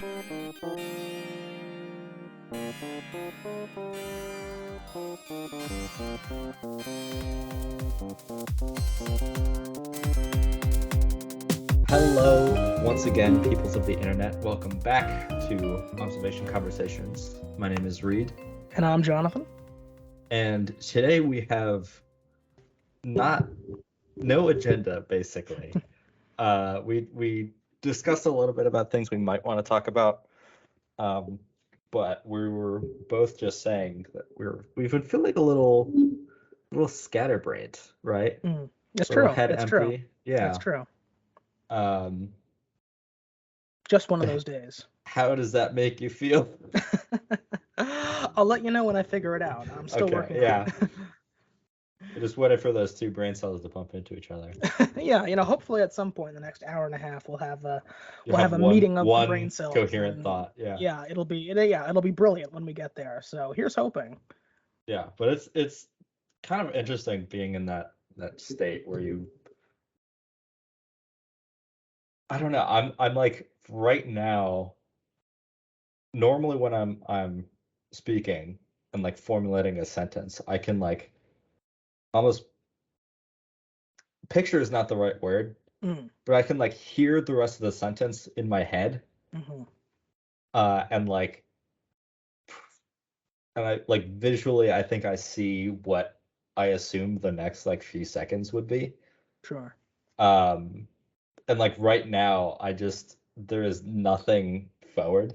Hello, once again, peoples of the internet. Welcome back to Observation Conversations. My name is Reid. And I'm Jonathan. And today we have no agenda, basically. We discussed a little bit about things we might want to talk about, but we were both just saying that we've been feeling a little scatterbrained, right? That's a little true. head That's empty. true. Yeah. That's true. Just one of those days. How does that make you feel? I'll let you know when I figure it out. I'm still working. Yeah. I just waited for those two brain cells to bump into each other. Yeah, hopefully at some point in the next hour and a half we'll have a meeting of the brain cells. Coherent thought. Yeah. Yeah, it'll be brilliant when we get there. So here's hoping. Yeah, but it's kind of interesting being in that state where I don't know. I'm like right now. Normally when I'm speaking and like formulating a sentence, I can like almost picture is not the right word, but I can like hear the rest of the sentence in my head, and I like visually, I think I see what I assume the next like few seconds would be. Sure. And like right now, there is nothing forward.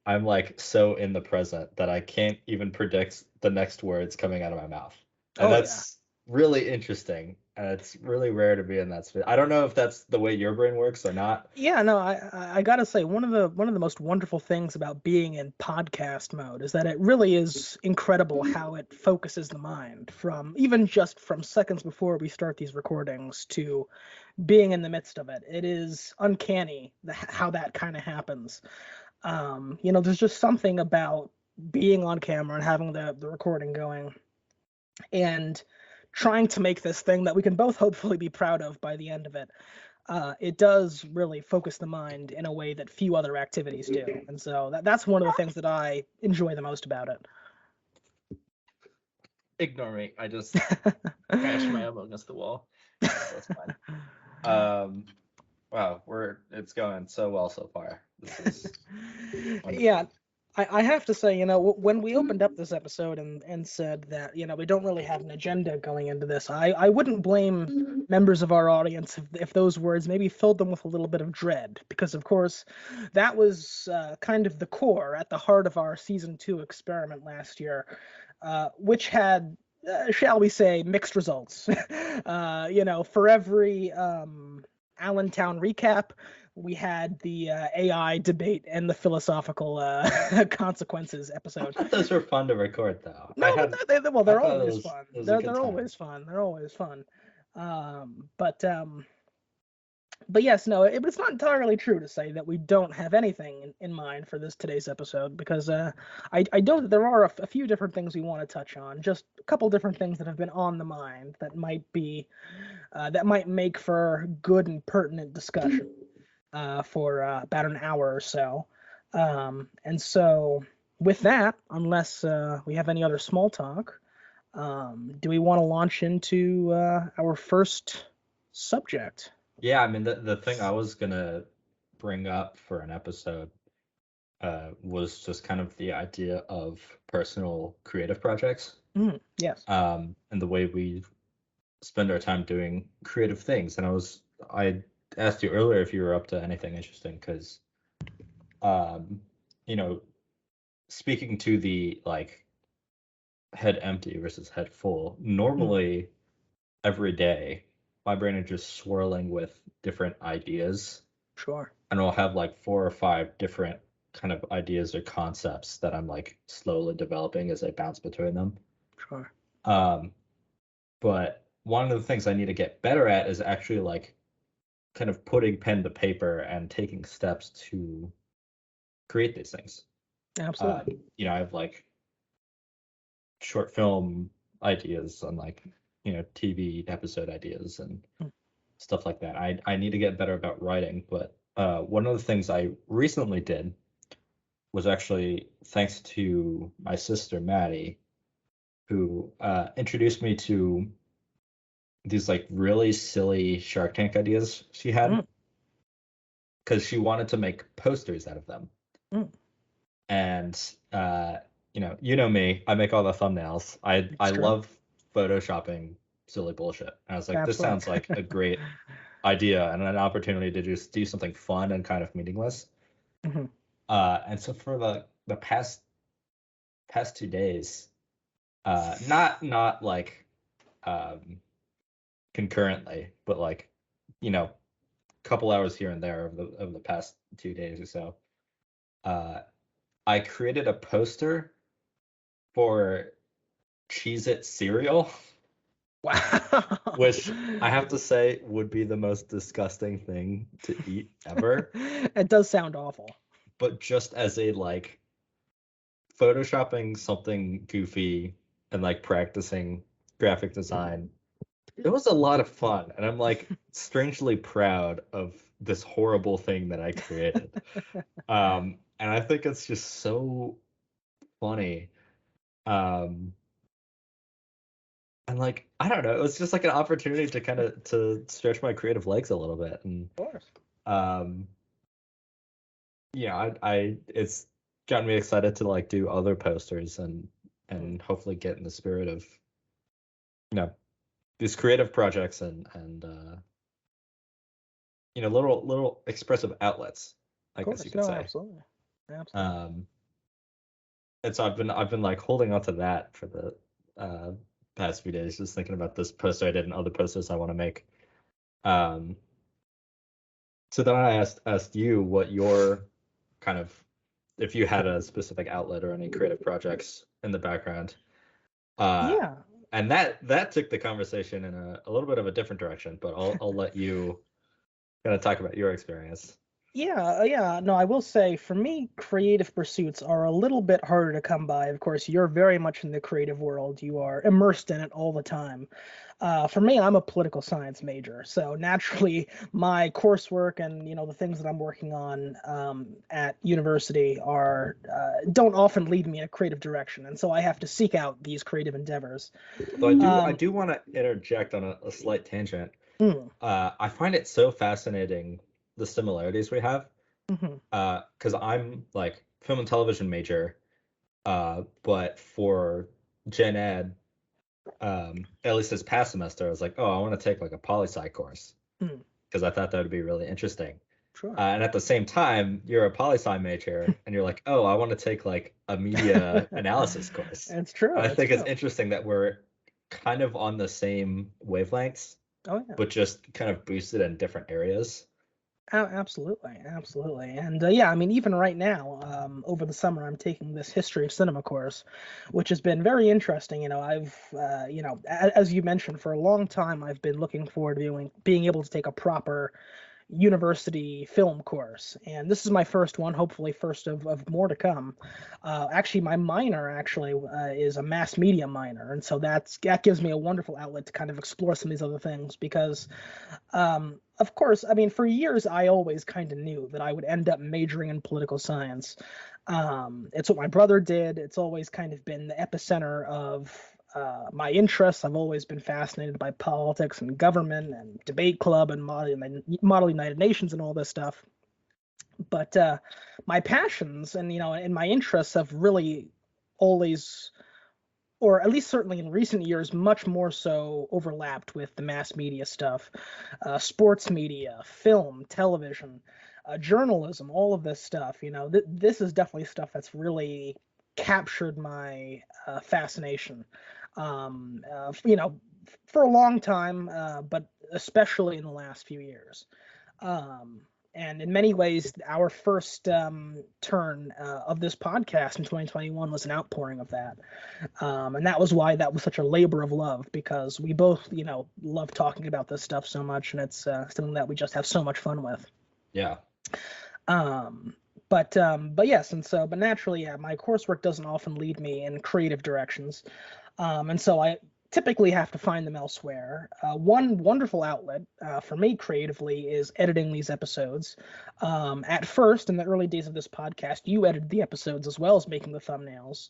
I'm like so in the present that I can't even predict the next words coming out of my mouth. And that's really interesting. And it's really rare to be in that space. I don't know if that's the way your brain works or not. Yeah, no, I gotta say one of the most wonderful things about being in podcast mode is that it really is incredible how it focuses the mind from seconds before we start these recordings to being in the midst of it. It is uncanny how that kind of happens. There's just something about being on camera and having the recording going and trying to make this thing that we can both hopefully be proud of by the end of it. It does really focus the mind in a way that few other activities do. And so that's one of the things that I enjoy the most about it. Ignore me. I just crashed my elbow against the wall. That's fine. Wow, it's going so well so far. This is yeah. I have to say, when we opened up this episode and said that, we don't really have an agenda going into this, I wouldn't blame members of our audience if those words maybe filled them with a little bit of dread, because, of course, that was kind of the core at the heart of our Season 2 experiment last year, which had, shall we say, mixed results. For every Allentown recap, we had the AI debate and the philosophical consequences episode. I thought those were fun to record, though. No, they're always fun. They're always fun. They're always fun. But yes, no, it's not entirely true to say that we don't have anything in mind for today's episode, because I know that there are a few different things we want to touch on, just a couple different things that have been on the mind that might make for good and pertinent discussion for about an hour or so. And so with that, unless we have any other small talk, do we want to launch into our first subject? Yeah, I mean, the thing I was gonna bring up for an episode was just kind of the idea of personal creative projects. Yes. And the way we spend our time doing creative things. And I asked you earlier if you were up to anything interesting, because speaking to the like head empty versus head full, normally every day my brain is just swirling with different ideas. Sure. And I'll have like 4 or 5 different kind of ideas or concepts that I'm like slowly developing as I bounce between them. Sure. But one of the things I need to get better at is actually like kind of putting pen to paper and taking steps to create these things. Absolutely. I have like short film ideas and like TV episode ideas and stuff like that. I need to get better about writing, but one of the things I recently did was actually thanks to my sister Maddie, who introduced me to these like really silly Shark Tank ideas she had because she wanted to make posters out of them. And you know me, I make all the thumbnails. I love photoshopping silly bullshit. And I was like, Absolutely. this sounds like a great idea and an opportunity to just do something fun and kind of meaningless. And so for the past 2 days, not like concurrently, but like, a couple hours here and there of the past 2 days or so, I created a poster for Cheez-It cereal. Wow. Which I have to say would be the most disgusting thing to eat ever. It does sound awful. But just as a like photoshopping something goofy and like practicing graphic design, it was a lot of fun. And I'm like strangely proud of this horrible thing that I created. And I think it's just so funny. And like, I don't know, it was just like an opportunity to kind of to stretch my creative legs a little bit. And of course. I it's gotten me excited to like do other posters and hopefully get in the spirit of these creative projects and little expressive outlets, I guess you could say. Absolutely. And so I've been like holding on to that for the past few days, just thinking about this poster I did and other posters I want to make. So then I asked you what your kind of, if you had a specific outlet or any creative projects in the background. Yeah. And that took the conversation in a little bit of a different direction, but I'll let you kind of talk about your experience. Yeah. No, I will say for me, creative pursuits are a little bit harder to come by. Of course, you're very much in the creative world. You are immersed in it all the time. For me, I'm a political science major, so naturally, my coursework and the things that I'm working on at university are don't often lead me in a creative direction, and so I have to seek out these creative endeavors. So I do want to interject on a slight tangent. I find it so fascinating the similarities we have, because I'm like film and television major, but for gen ed, at least this past semester, I was like, oh, I want to take like a poli-sci course because I thought that would be really interesting. Sure. And at the same time, you're a poli-sci major, and you're like, oh, I want to take like a media analysis course. It's true. And I think it's interesting that we're kind of on the same wavelengths, but just kind of boosted in different areas. Absolutely. And I mean, even right now, over the summer, I'm taking this history of cinema course, which has been very interesting. I've, as you mentioned, for a long time, I've been looking forward to being able to take a proper university film course, and this is my first one, hopefully first of more to come. Actually, my minor is a mass media minor, and so that gives me a wonderful outlet to kind of explore some of these other things because of course, I mean, for years I always kind of knew that I would end up majoring in political science. It's what my brother did. It's always kind of been the epicenter of my interests. I've always been fascinated by politics and government and debate club and Model United Nations and all this stuff. But my passions and my interests have really always, or at least certainly in recent years, much more so overlapped with the mass media stuff, sports media, film, television, journalism, all of this stuff. This is definitely stuff that's really captured my fascination. For a long time, but especially in the last few years. And in many ways, our first turn of this podcast in 2021 was an outpouring of that. And that was why that was such a labor of love, because we both, love talking about this stuff so much, and it's something that we just have so much fun with. Yeah. But yes, but naturally, my coursework doesn't often lead me in creative directions. And so typically have to find them elsewhere. One wonderful outlet for me creatively is editing these episodes. At first, in the early days of this podcast, you edited the episodes as well as making the thumbnails.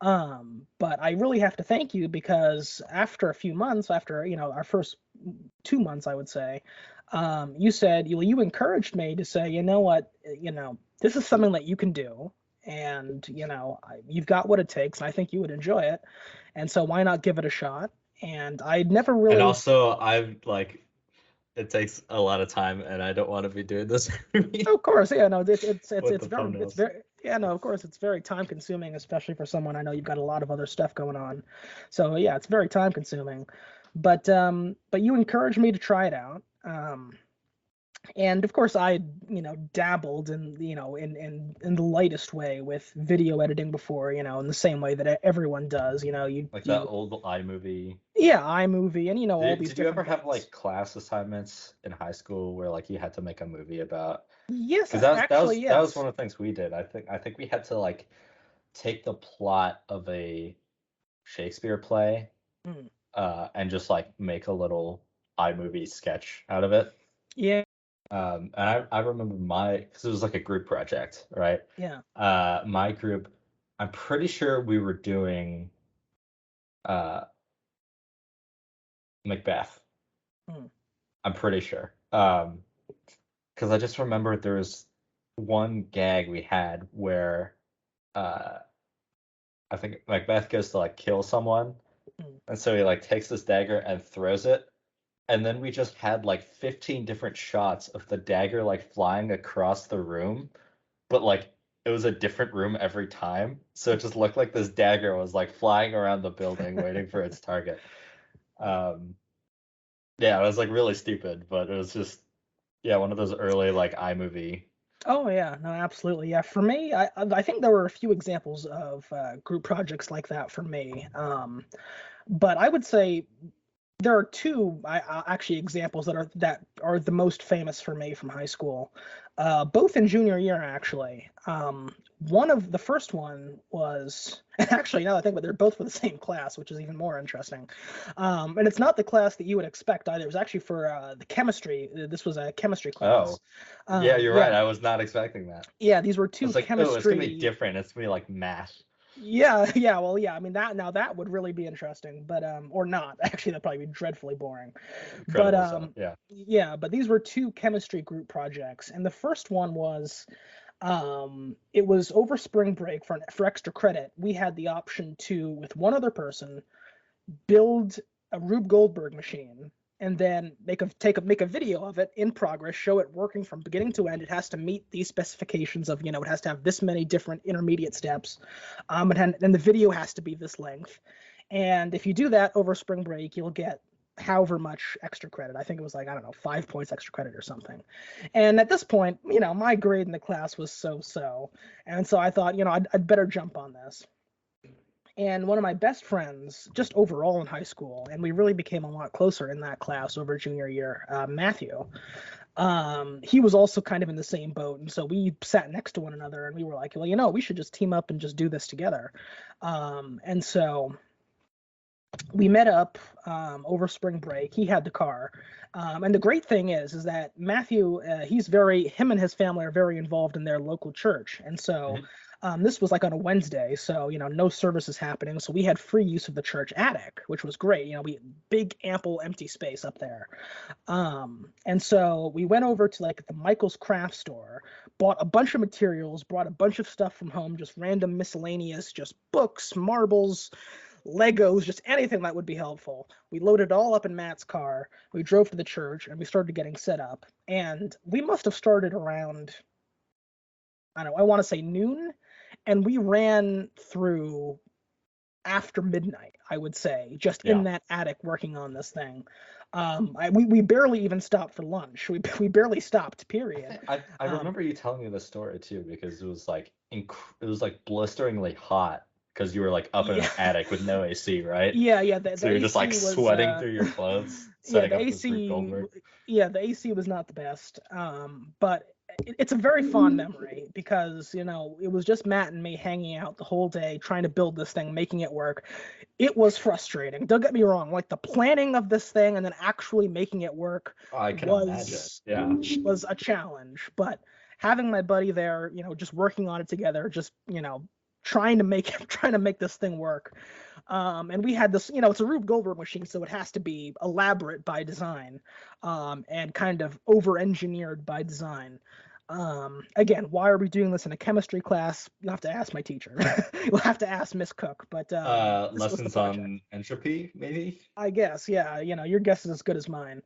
But I really have to thank you, because after a few months, after our first 2 months, I would say, you said you encouraged me to say, you know what, this is something that you can do, and you've got what it takes, and I think you would enjoy it, and so why not give it a shot? And I'd never really. And also, it takes a lot of time, and I don't want to be doing this for me. Of course, yeah, no, it's thumbnails. very, yeah, no, of course, it's very time consuming, especially for someone. I know you've got a lot of other stuff going on, so yeah, it's very time consuming. But you encouraged me to try it out. And of course, I dabbled in in the lightest way with video editing before, in the same way that everyone does. That old iMovie. Yeah, iMovie, and all these. Did you ever have like class assignments in high school where like you had to make a movie about? Yes, because yes. That was one of the things we did. I think we had to like take the plot of a Shakespeare play, and just like make a little iMovie sketch out of it. Yeah. And I remember because it was like a group project, right? Yeah. My group, I'm pretty sure we were doing Macbeth. I'm pretty sure. Because I just remember there was one gag we had where I think Macbeth goes to like kill someone, and so he like takes this dagger and throws it, and then we just had like 15 different shots of the dagger like flying across the room, but like it was a different room every time, so it just looked like this dagger was like flying around the building waiting for its target. Yeah, it was like really stupid, but it was just one of those early like iMovie. Oh yeah, no, absolutely. Yeah, for me, I think there were a few examples of group projects like that for me. But I would say there are two actually examples that are the most famous for me from high school, both in junior year actually. The first one was, actually, now that I think about it, they're both for the same class, which is even more interesting. And it's not the class that you would expect either. It was actually for the chemistry. This was a chemistry class. Oh, yeah, you're right. I was not expecting that. Yeah, these were two chemistry. It's gonna be different. It's gonna be like math. Yeah, well, yeah. I mean that would really be interesting, but or not. Actually, that'd probably be dreadfully boring. Yeah, but these were two chemistry group projects, and the first one was, it was over spring break for extra credit. We had the option to, with one other person, build a Rube Goldberg machine, and then make a video of it in progress, show it working from beginning to end. It has to meet these specifications of, it has to have this many different intermediate steps, and the video has to be this length. And if you do that over spring break, you'll get however much extra credit. I think it was like, I don't know, 5 points extra credit or something. And at this point, my grade in the class was so, and so I thought, I'd better jump on this. And one of my best friends, just overall in high school, and we really became a lot closer in that class over junior year, Matthew, he was also kind of in the same boat. And so we sat next to one another, and we were like, well, we should just team up and just do this together. And so we met up over spring break. He had the car. And the great thing is that Matthew, him and his family are very involved in their local church. And so this was like on a Wednesday, so no services happening, so we had free use of the church attic, which was great. We big ample empty space up there, and so we went over to like the Michael's craft store, bought a bunch of materials, brought a bunch of stuff from home, just random miscellaneous, just books, marbles, Legos, just anything that would be helpful. We loaded it all up in Matt's car. We drove to the church and we started getting set up, and we must have started around, I don't know, I want to say noon. And we ran through after midnight, I would say, just in that attic working on this thing. We barely even stopped for lunch. We barely stopped, period. I remember you telling me this story too, because it was like blisteringly hot because you were like up in an attic with no AC, right? Yeah. So you're just like sweating through your clothes. The AC was not the best. But it's a very fond memory because, you know, it was just Matt and me hanging out the whole day trying to build this thing, making it work. It was frustrating. Don't get me wrong. Like the planning of this thing and then actually making it work I can imagine. Yeah. was a challenge. But having my buddy there, you know, just working on it together, just, you know, trying to make this thing work. And we had this, you know, it's a Rube Goldberg machine, so it has to be elaborate by design, and kind of over-engineered by design. Again, why are we doing this in a chemistry class? You'll have to ask my teacher. You'll have to ask Miss Cook. But lessons on entropy, maybe? I guess, yeah. You know, your guess is as good as mine.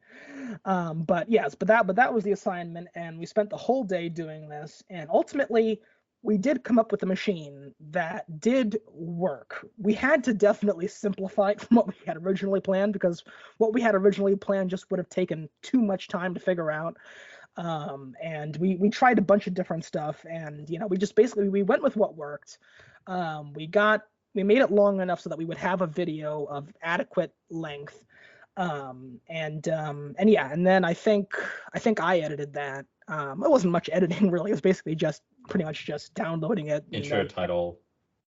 But that was the assignment, and we spent the whole day doing this, and ultimately we did come up with a machine that did work. We had to definitely simplify it from what we had originally planned, because what we had originally planned just would have taken too much time to figure out. And we tried a bunch of different stuff, and, you know, we went with what worked. We made it long enough so that we would have a video of adequate length. And then I think I edited that. It wasn't much editing really. It was basically just pretty much just downloading it. Intro, title.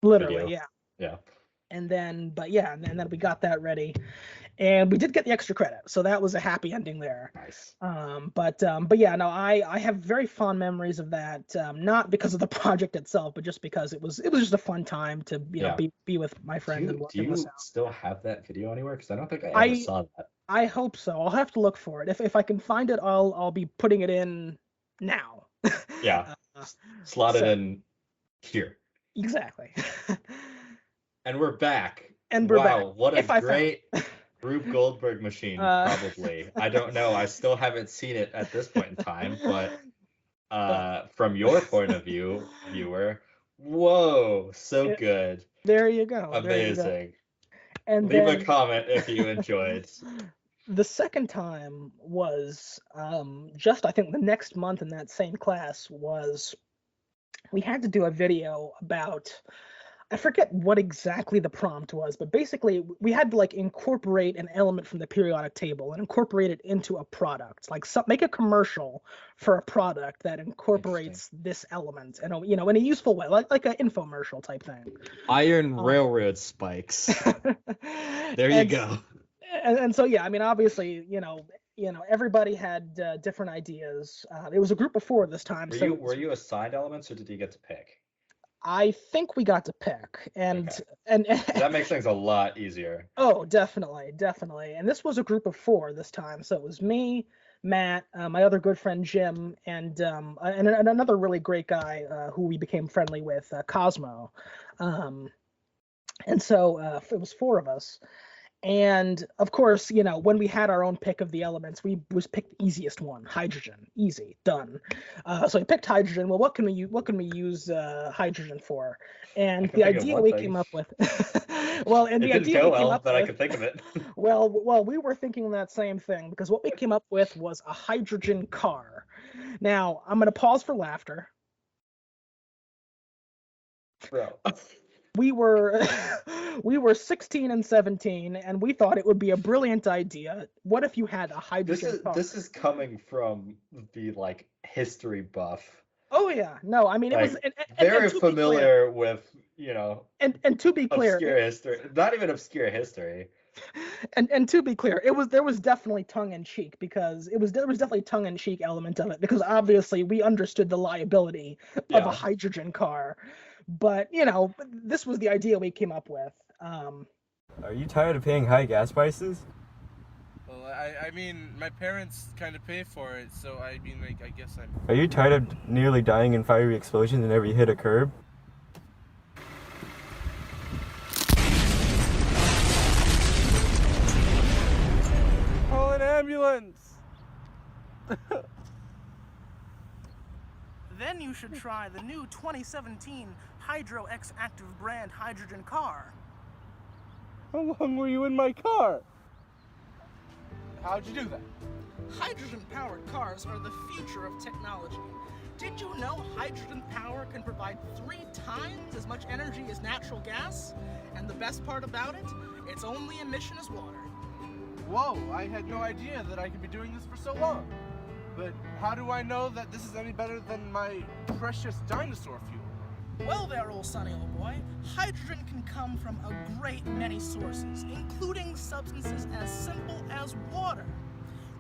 Literally, video. yeah. Yeah. And then we got that ready, and we did get the extra credit, so that was a happy ending there. Nice. But yeah, no, I have very fond memories of that. Not because of the project itself, but just because it was just a fun time to know be with my friends and working this out. Do you still have that video anywhere? Because I don't think I ever saw that. I hope so. I'll have to look for it. If I can find it, I'll be putting it in now. Yeah. Slot it in here. Exactly. And we're back. Wow, what a great Rube Goldberg machine, probably. I don't know. I still haven't seen it at this point in time, but from your point of view, viewer, whoa, so good. There you go. Amazing. And leave a comment if you enjoyed. The second time was just, I think, the next month in that same class we had to do a video about, I forget what exactly the prompt was, but basically we had to like incorporate an element from the periodic table and incorporate it into a product, like make a commercial for a product that incorporates this element, and, you know, in a useful way, like an infomercial type thing. Iron railroad spikes. There you go. And so, yeah, I mean, obviously, you know, everybody had different ideas. It was a group of 4 this time. Were you assigned elements, or did you get to pick? I think we got to pick, and that makes things a lot easier. Oh, definitely. And this was a group of 4 this time, so it was me, Matt, my other good friend Jim, and another really great guy who we became friendly with, Cosmo. And so it was 4 of us. And of course, you know, when we had our own pick of the elements, we picked the easiest one, hydrogen. Easy, done. So we picked hydrogen. Well, what can we use hydrogen for? And the idea we came up with, well, and the idea we came up with, but I could think of it. well, we were thinking that same thing, because what we came up with was a hydrogen car. Now, I'm going to pause for laughter. Bro. We were 16 and 17, and we thought it would be a brilliant idea. What if you had a hydrogen car? This is coming from the like history buff. Oh yeah, no, I mean, it was very familiar with, you know. And to be clear, obscure history, not even obscure history. And to be clear, there was definitely tongue in cheek, because there was definitely tongue in cheek element of it, because obviously we understood the liability of a hydrogen car. But, you know, this was the idea we came up with. Are you tired of paying high gas prices? Well, I mean, my parents kind of pay for it, so I mean, like, I guess I'm... Are you tired of nearly dying in fiery explosions whenever you hit a curb? Call an ambulance! Then you should try the new 2017 Hydro X Active brand hydrogen car. How long were you in my car? How'd you do that? Hydrogen-powered cars are the future of technology. Did you know hydrogen power can provide 3 times as much energy as natural gas? And the best part about it, its only emission is water. Whoa, I had no idea that I could be doing this for so long. But how do I know that this is any better than my precious dinosaur fuel? Well there, old Sonny, old boy. Hydrogen can come from a great many sources, including substances as simple as water,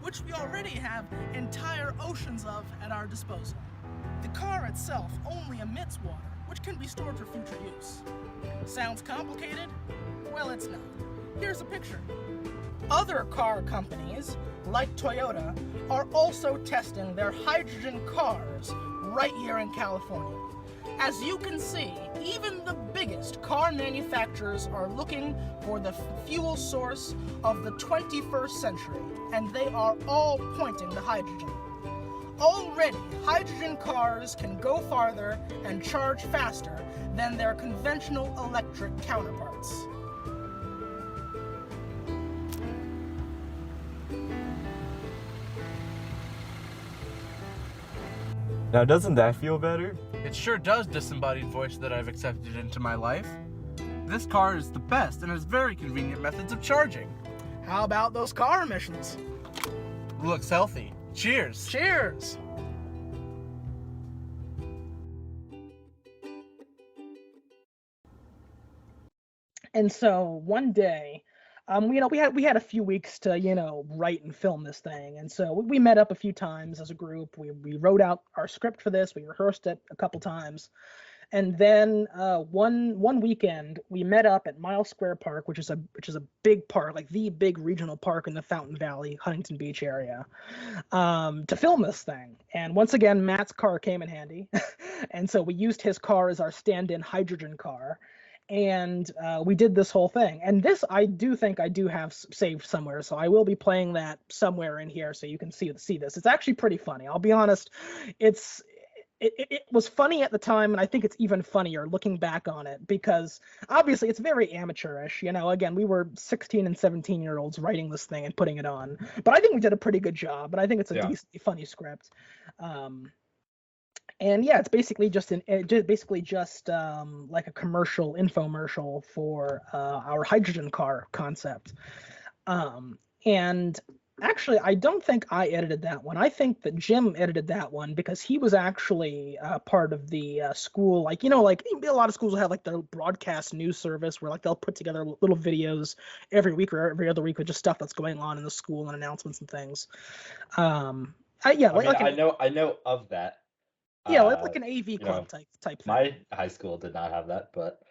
which we already have entire oceans of at our disposal. The car itself only emits water, which can be stored for future use. Sounds complicated? Well, it's not. Here's a picture. Other car companies, like Toyota, are also testing their hydrogen cars right here in California. As you can see, even the biggest car manufacturers are looking for the fuel source of the 21st century, and they are all pointing to hydrogen. Already, hydrogen cars can go farther and charge faster than their conventional electric counterparts. Now, doesn't that feel better? It sure does, disembodied voice that I've accepted into my life. This car is the best and has very convenient methods of charging. How about those car emissions? Looks healthy. Cheers. Cheers! And so one day, we had a few weeks to write and film this thing, and so we met up a few times as a group. We wrote out our script for this. We rehearsed it a couple times, and then one weekend we met up at Miles Square Park, which is a big park, like the big regional park in the Fountain Valley, Huntington Beach area, to film this thing. And once again, Matt's car came in handy, and so we used his car as our stand-in hydrogen car. And we did this whole thing, and this I do think I do have saved somewhere, so I will be playing that somewhere in here so you can see this. It's actually pretty funny, I'll be honest. It was funny at the time, and I think it's even funnier looking back on it, because obviously it's very amateurish. Again, we were 16 and 17-year-olds writing this thing and putting it on, but I think we did a pretty good job, and I think it's a decently funny script. And yeah, it's basically just like a commercial infomercial for our hydrogen car concept. And actually, I don't think I edited that one. I think that Jim edited that one, because he was actually part of the school. Like a lot of schools will have like their broadcast news service where like they'll put together little videos every week or every other week with just stuff that's going on in the school and announcements and things. I know of that. Yeah, like an AV club type thing. My high school did not have that, but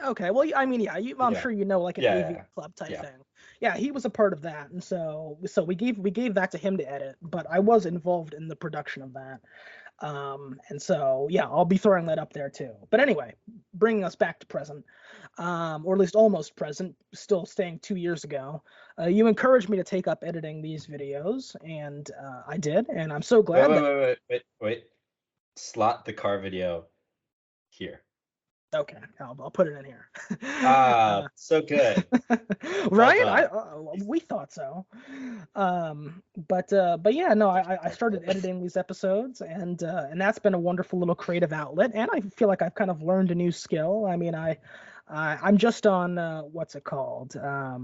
okay. Well, I mean, I'm sure like an AV club type thing. Yeah, he was a part of that, and so we gave that to him to edit, but I was involved in the production of that. And so yeah, I'll be throwing that up there too. But anyway, bringing us back to present, or at least almost present, still staying 2 years ago. You encouraged me to take up editing these videos, and I did, and I'm so glad. Wait. Slot the car video here. Okay, I'll put it in here. So good. Right? We thought so. But yeah, no, I started editing these episodes, and that's been a wonderful little creative outlet, and I feel like I've kind of learned a new skill. I mean, I'm just on what's it called? I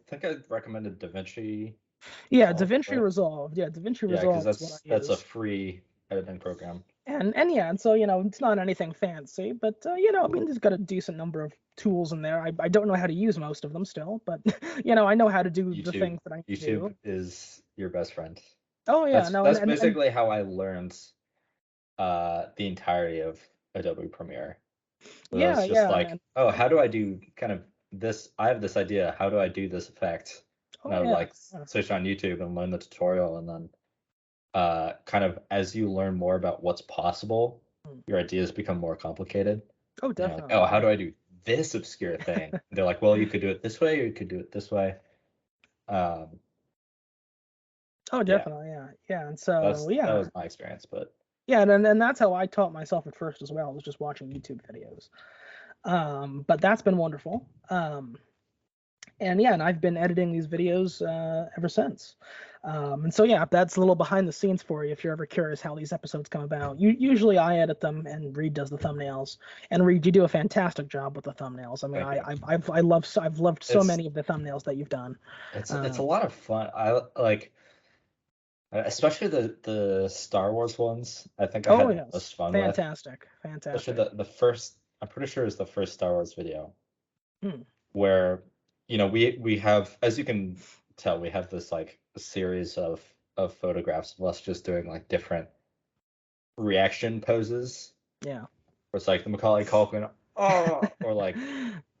think I recommended DaVinci. Yeah, DaVinci Resolve. Yeah, DaVinci Resolve. Because that's a free editing program. And so it's not anything fancy, but I mean, it's got a decent number of tools in there. I don't know how to use most of them still, but I know how to do the things that I need to do. YouTube is your best friend. Oh yeah, that's basically how I learned the entirety of Adobe Premiere. It's just like, how do I do kind of this? I have this idea. How do I do this effect? And I would search on YouTube and learn the tutorial, and then kind of as you learn more about what's possible, your ideas become more complicated. Oh, definitely. Like, how do I do this obscure thing? And they're like, well, you could do it this way, or you could do it this way. Oh, definitely, yeah. And so that was my experience, but yeah, and that's how I taught myself at first as well. Was just watching YouTube videos. But that's been wonderful. And I've been editing these videos ever since. And so yeah, that's a little behind the scenes for you if you're ever curious how these episodes come about. Usually I edit them and Reid does the thumbnails. And Reid, you do a fantastic job with the thumbnails. I mean, I've loved so many of the thumbnails that you've done. It's a lot of fun. I like Especially the Star Wars ones. I think I Oh had the yes, most fun with. fantastic. Especially the first. I'm pretty sure it's the first Star Wars video Hmm. where, we have, as you can tell, we have this like series of photographs of us just doing like different reaction poses. Yeah. Where it's like the Macaulay Culkin, oh, or like,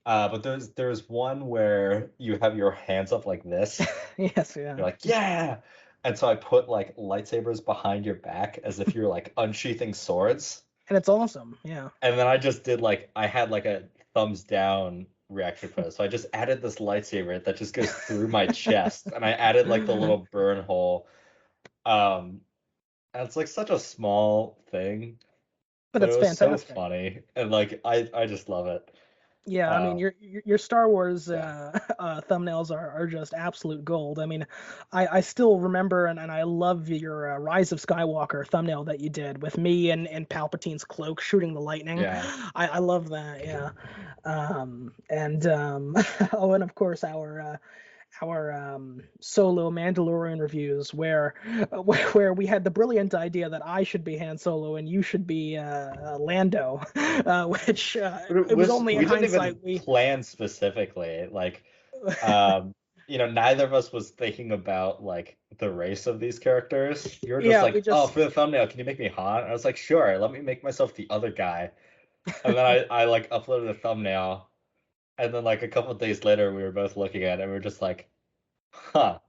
but there's one where you have your hands up like this. Yes, yeah. You're like, yeah. And so I put like lightsabers behind your back as if you're like unsheathing swords. And it's awesome, yeah. And then I just did like, I had like a thumbs down reaction pose. So I just added this lightsaber that just goes through my chest, and I added like the little burn hole. And it's like such a small thing, But but it's it was fantastic. so funny, and like I just love it. Yeah, I mean your Star Wars thumbnails are just absolute gold. I mean, I still remember and I love your Rise of Skywalker thumbnail that you did with me and Palpatine's cloak shooting the lightning. Yeah. I love that. Yeah. And oh, and of course our solo Mandalorian reviews where we had the brilliant idea that I should be Han Solo and you should be Lando, which it was only in hindsight we planned specifically. Like, neither of us was thinking about like the race of these characters. You were just oh, for the thumbnail, can you make me Han? And I was like, sure, let me make myself the other guy. And then I like uploaded a thumbnail. And then like a couple of days later, we were both looking at it and we were just like, huh.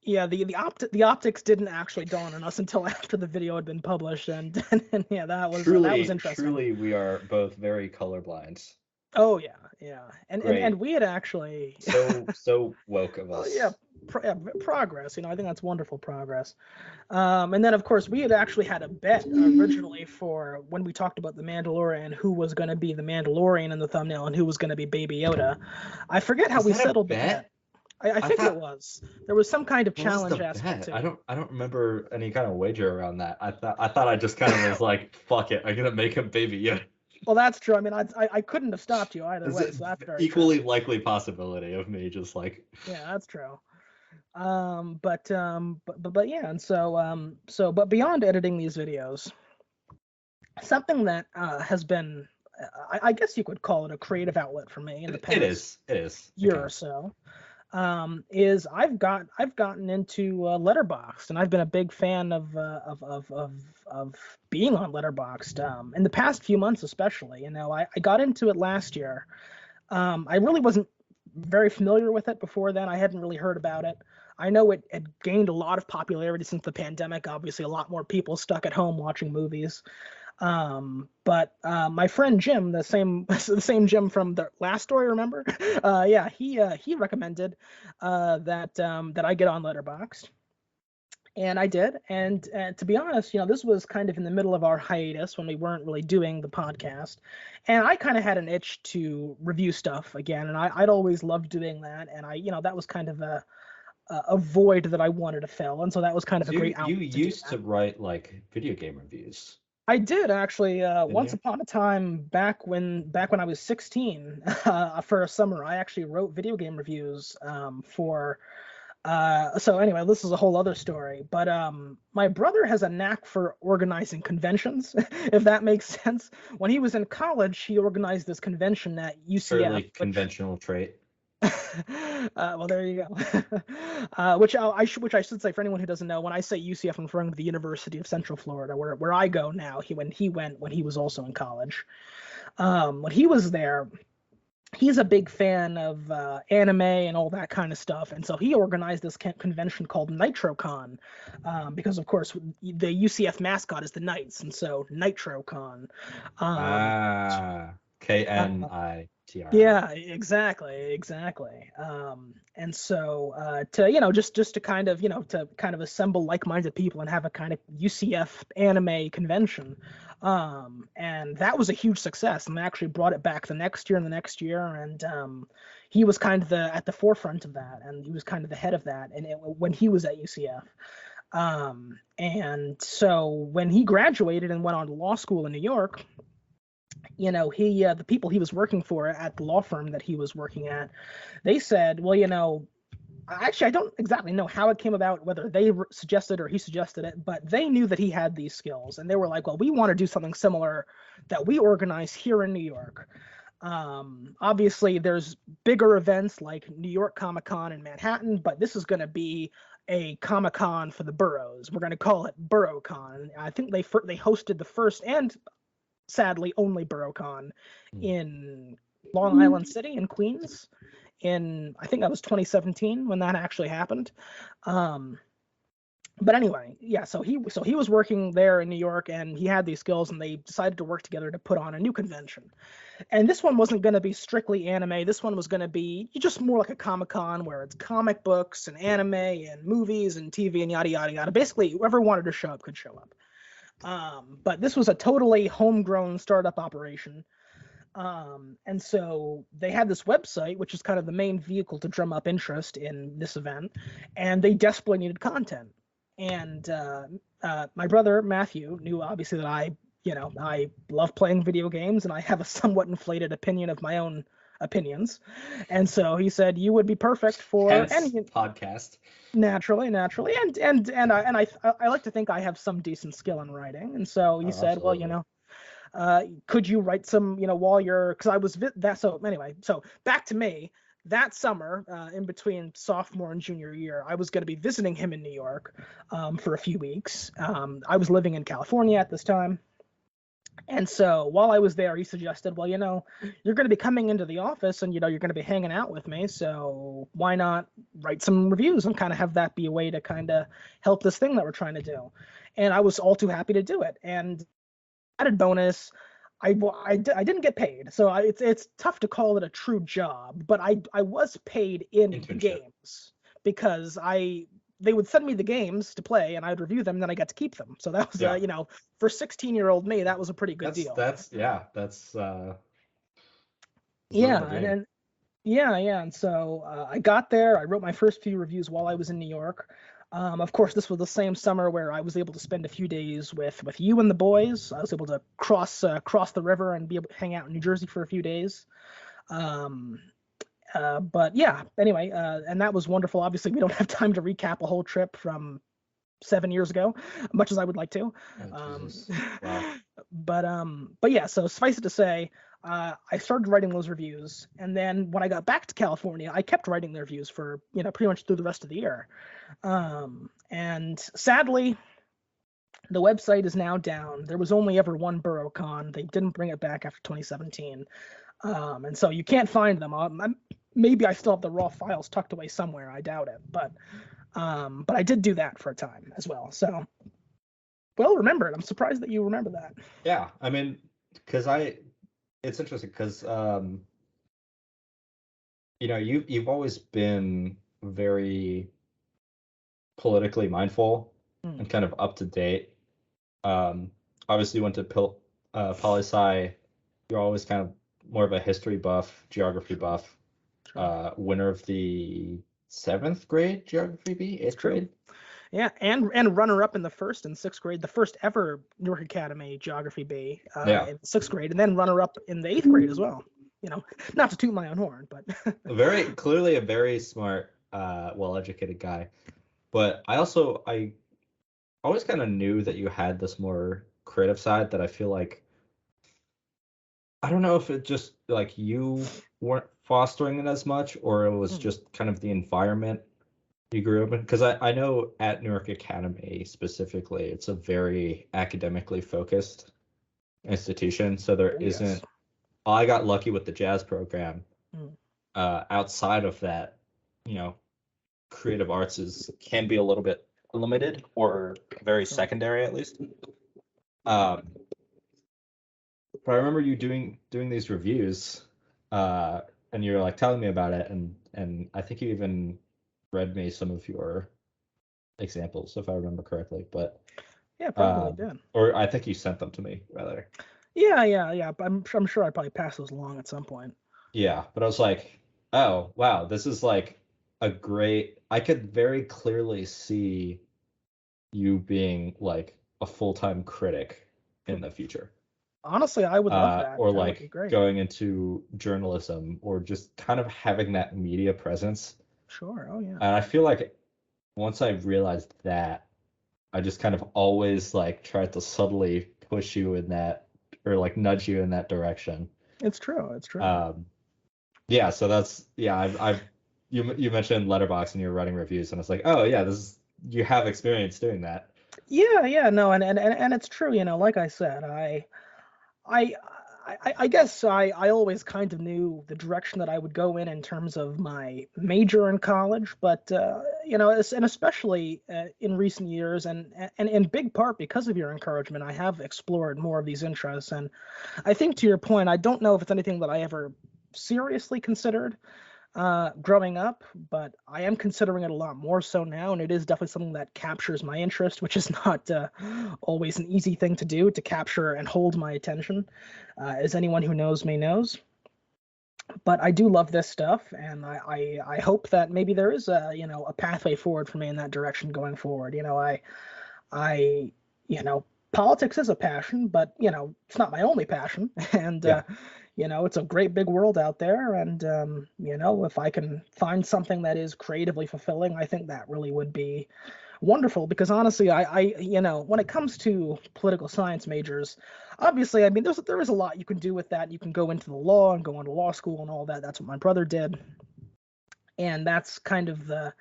Yeah, the optics didn't actually dawn on us until after the video had been published, and yeah, that was interesting. Truly, we are both very colorblind. Oh yeah, and we had actually so woke of us. Yeah, progress. I think that's wonderful progress. And then of course we had actually had a bet originally for when we talked about the Mandalorian, who was going to be the Mandalorian in the thumbnail and who was going to be Baby Yoda. I forget how we settled the bet. I think it was. There was some kind of challenge aspect to it. I don't remember any kind of wager around that. I thought I just kind of was like, fuck it, I'm gonna make him Baby Yoda. Well, that's true. I mean, I couldn't have stopped you either way. So that's very equally true. Likely possibility of me just like. Yeah, that's true. But yeah, and so but beyond editing these videos, something that has been, I guess you could call it a creative outlet for me in the past. It is. Year or so. Is I've gotten into Letterboxd, and I've been a big fan of being on Letterboxd in the past few months, especially. I got into it last year. I really wasn't very familiar with it before then. I hadn't really heard about it. I know it had gained a lot of popularity since the pandemic. Obviously, a lot more people stuck at home watching movies. But my friend Jim, the same Jim from the last story, remember? Yeah, he recommended that I get on Letterboxd, and I did. And to be honest, this was kind of in the middle of our hiatus when we weren't really doing the podcast, and I kind of had an itch to review stuff again, and I'd always loved doing that, and that was kind of a void that I wanted to fill, and so that was kind of a great outlet. You used to write like video game reviews. I did actually. Once upon a time, back when I was 16, for a summer, I actually wrote video game reviews for. So anyway, this is a whole other story. But my brother has a knack for organizing conventions, if that makes sense. When he was in college, he organized this convention at UCF. Fairly conventional trait. Well, there you go. Which I should say, for anyone who doesn't know, when I say UCF, I'm referring to the University of Central Florida, where I go now. When he was also in college. When he was there, he's a big fan of anime and all that kind of stuff, and so he organized this convention called NitroCon, because of course the UCF mascot is the Knights, and so NitroCon. KNITR. Yeah, exactly. And so to just to kind of assemble like-minded people and have a kind of UCF anime convention, and that was a huge success, and they actually brought it back the next year, and he was kind of at the forefront of that, and he was kind of the head of that, and when he was at UCF. And so when he graduated and went on to law school in New York, the people he was working for at the law firm that he was working at, they said, well, Actually, I don't exactly know how it came about, whether they suggested or he suggested it, but they knew that he had these skills, and they were like, well, we want to do something similar that we organize here in New York. Obviously, there's bigger events like New York Comic Con in Manhattan, but this is going to be a Comic Con for the boroughs. We're going to call it BoroughCon. I think they hosted the first and sadly only BoroughCon in Long Island City in Queens. I think that was 2017 when that actually happened. But anyway, yeah, so he was working there in New York, and he had these skills, and they decided to work together to put on a new convention. And this one wasn't going to be strictly anime. This one was going to be just more like a Comic-Con where it's comic books and anime and movies and TV and yada yada yada. Basically, whoever wanted to show up could show up. But this was a totally homegrown startup operation. And so they had this website, which is kind of the main vehicle to drum up interest in this event, and they desperately needed content. And my brother Matthew knew obviously that I love playing video games, and I have a somewhat inflated opinion of my own opinions. And so he said, you would be perfect for any podcast. Naturally, and I like to think I have some decent skill in writing. And so he said, absolutely. Well, could you write some, while you're, because I was that. So anyway, so back to me. That summer, in between sophomore and junior year, I was going to be visiting him in New York for a few weeks. I was living in California at this time. And so while I was there, he suggested, well, you're going to be coming into the office and, you're going to be hanging out with me. So why not write some reviews and kind of have that be a way to kind of help this thing that we're trying to do. And I was all too happy to do it. And added bonus, I didn't get paid, so it's tough to call it a true job, but I was paid in the games because they would send me the games to play and I'd review them, and then I got to keep them. So that was for 16-year-old me, that was a pretty good deal. And so I got there. I wrote my first few reviews while I was in New York. Of course, this was the same summer where I was able to spend a few days with you and the boys. I was able to cross the river and be able to hang out in New Jersey for a few days. But yeah, anyway, and that was wonderful. Obviously, we don't have time to recap a whole trip from 7 years ago, much as I would like to. Wow. But yeah, so suffice it to say, I started writing those reviews, and then when I got back to California, I kept writing the reviews for pretty much through the rest of the year. And sadly, the website is now down. There was only ever one BoroughCon. They didn't bring it back after 2017, and so you can't find them. Maybe I still have the raw files tucked away somewhere. I doubt it, but I did do that for a time as well. So, well remembered. I'm surprised that you remember that. Yeah, I mean, because it's interesting because you've always been very politically mindful and kind of up to date. Obviously you went to poli-sci. You're always kind of more of a history buff, geography buff. Sure. Winner of the 7th grade geography bee, 8th grade. Yeah, and runner-up in the 1st and 6th grade, the first ever New York Academy Geography Bee in 6th grade, and then runner-up in the 8th grade as well. Not to toot my own horn, but clearly a very smart, well-educated guy. But I always kind of knew that you had this more creative side that I feel like, I don't know if it just like you weren't fostering it as much, or it was just kind of the environment you grew up in, because I know at New York Academy specifically, it's a very academically focused institution. So there isn't. I got lucky with the jazz program. Outside of that, creative arts can be a little bit limited or very secondary at least. But I remember you doing these reviews, and you were like telling me about it, and I think you even read me some of your examples, if I remember correctly. But yeah, probably did. Or I think you sent them to me rather. Yeah. I'm sure I probably passed those along at some point. Yeah, but I was like, oh wow, this is like a great. I could very clearly see you being like a full-time critic in the future. Honestly, I would love that. Or that like going into journalism, or just kind of having that media presence. Sure. Oh yeah. And I feel like once I realized that, I just kind of always like tried to subtly push you in that, or like nudge you in that direction. It's true. It's true. Yeah, so that's yeah. You mentioned Letterboxd and you were writing reviews, and it's like, oh yeah, you have experience doing that. Yeah, no, and it's true. Like I said, I guess I always kind of knew the direction that I would go in terms of my major in college, but and especially in recent years, and in big part because of your encouragement, I have explored more of these interests. And I think to your point, I don't know if it's anything that I ever seriously considered growing up, but I am considering it a lot more so now, and it is definitely something that captures my interest, which is not always an easy thing to do, to capture and hold my attention, as anyone who knows me knows. But I do love this stuff, and I hope that maybe there is a pathway forward for me in that direction going forward. I politics is a passion, but it's not my only passion, and it's a great big world out there, and if I can find something that is creatively fulfilling, I think that really would be wonderful. Because honestly, I when it comes to political science majors, obviously, I mean, there is a lot you can do with that. You can go into the law and go into law school and all that. That's what my brother did, and that's kind of the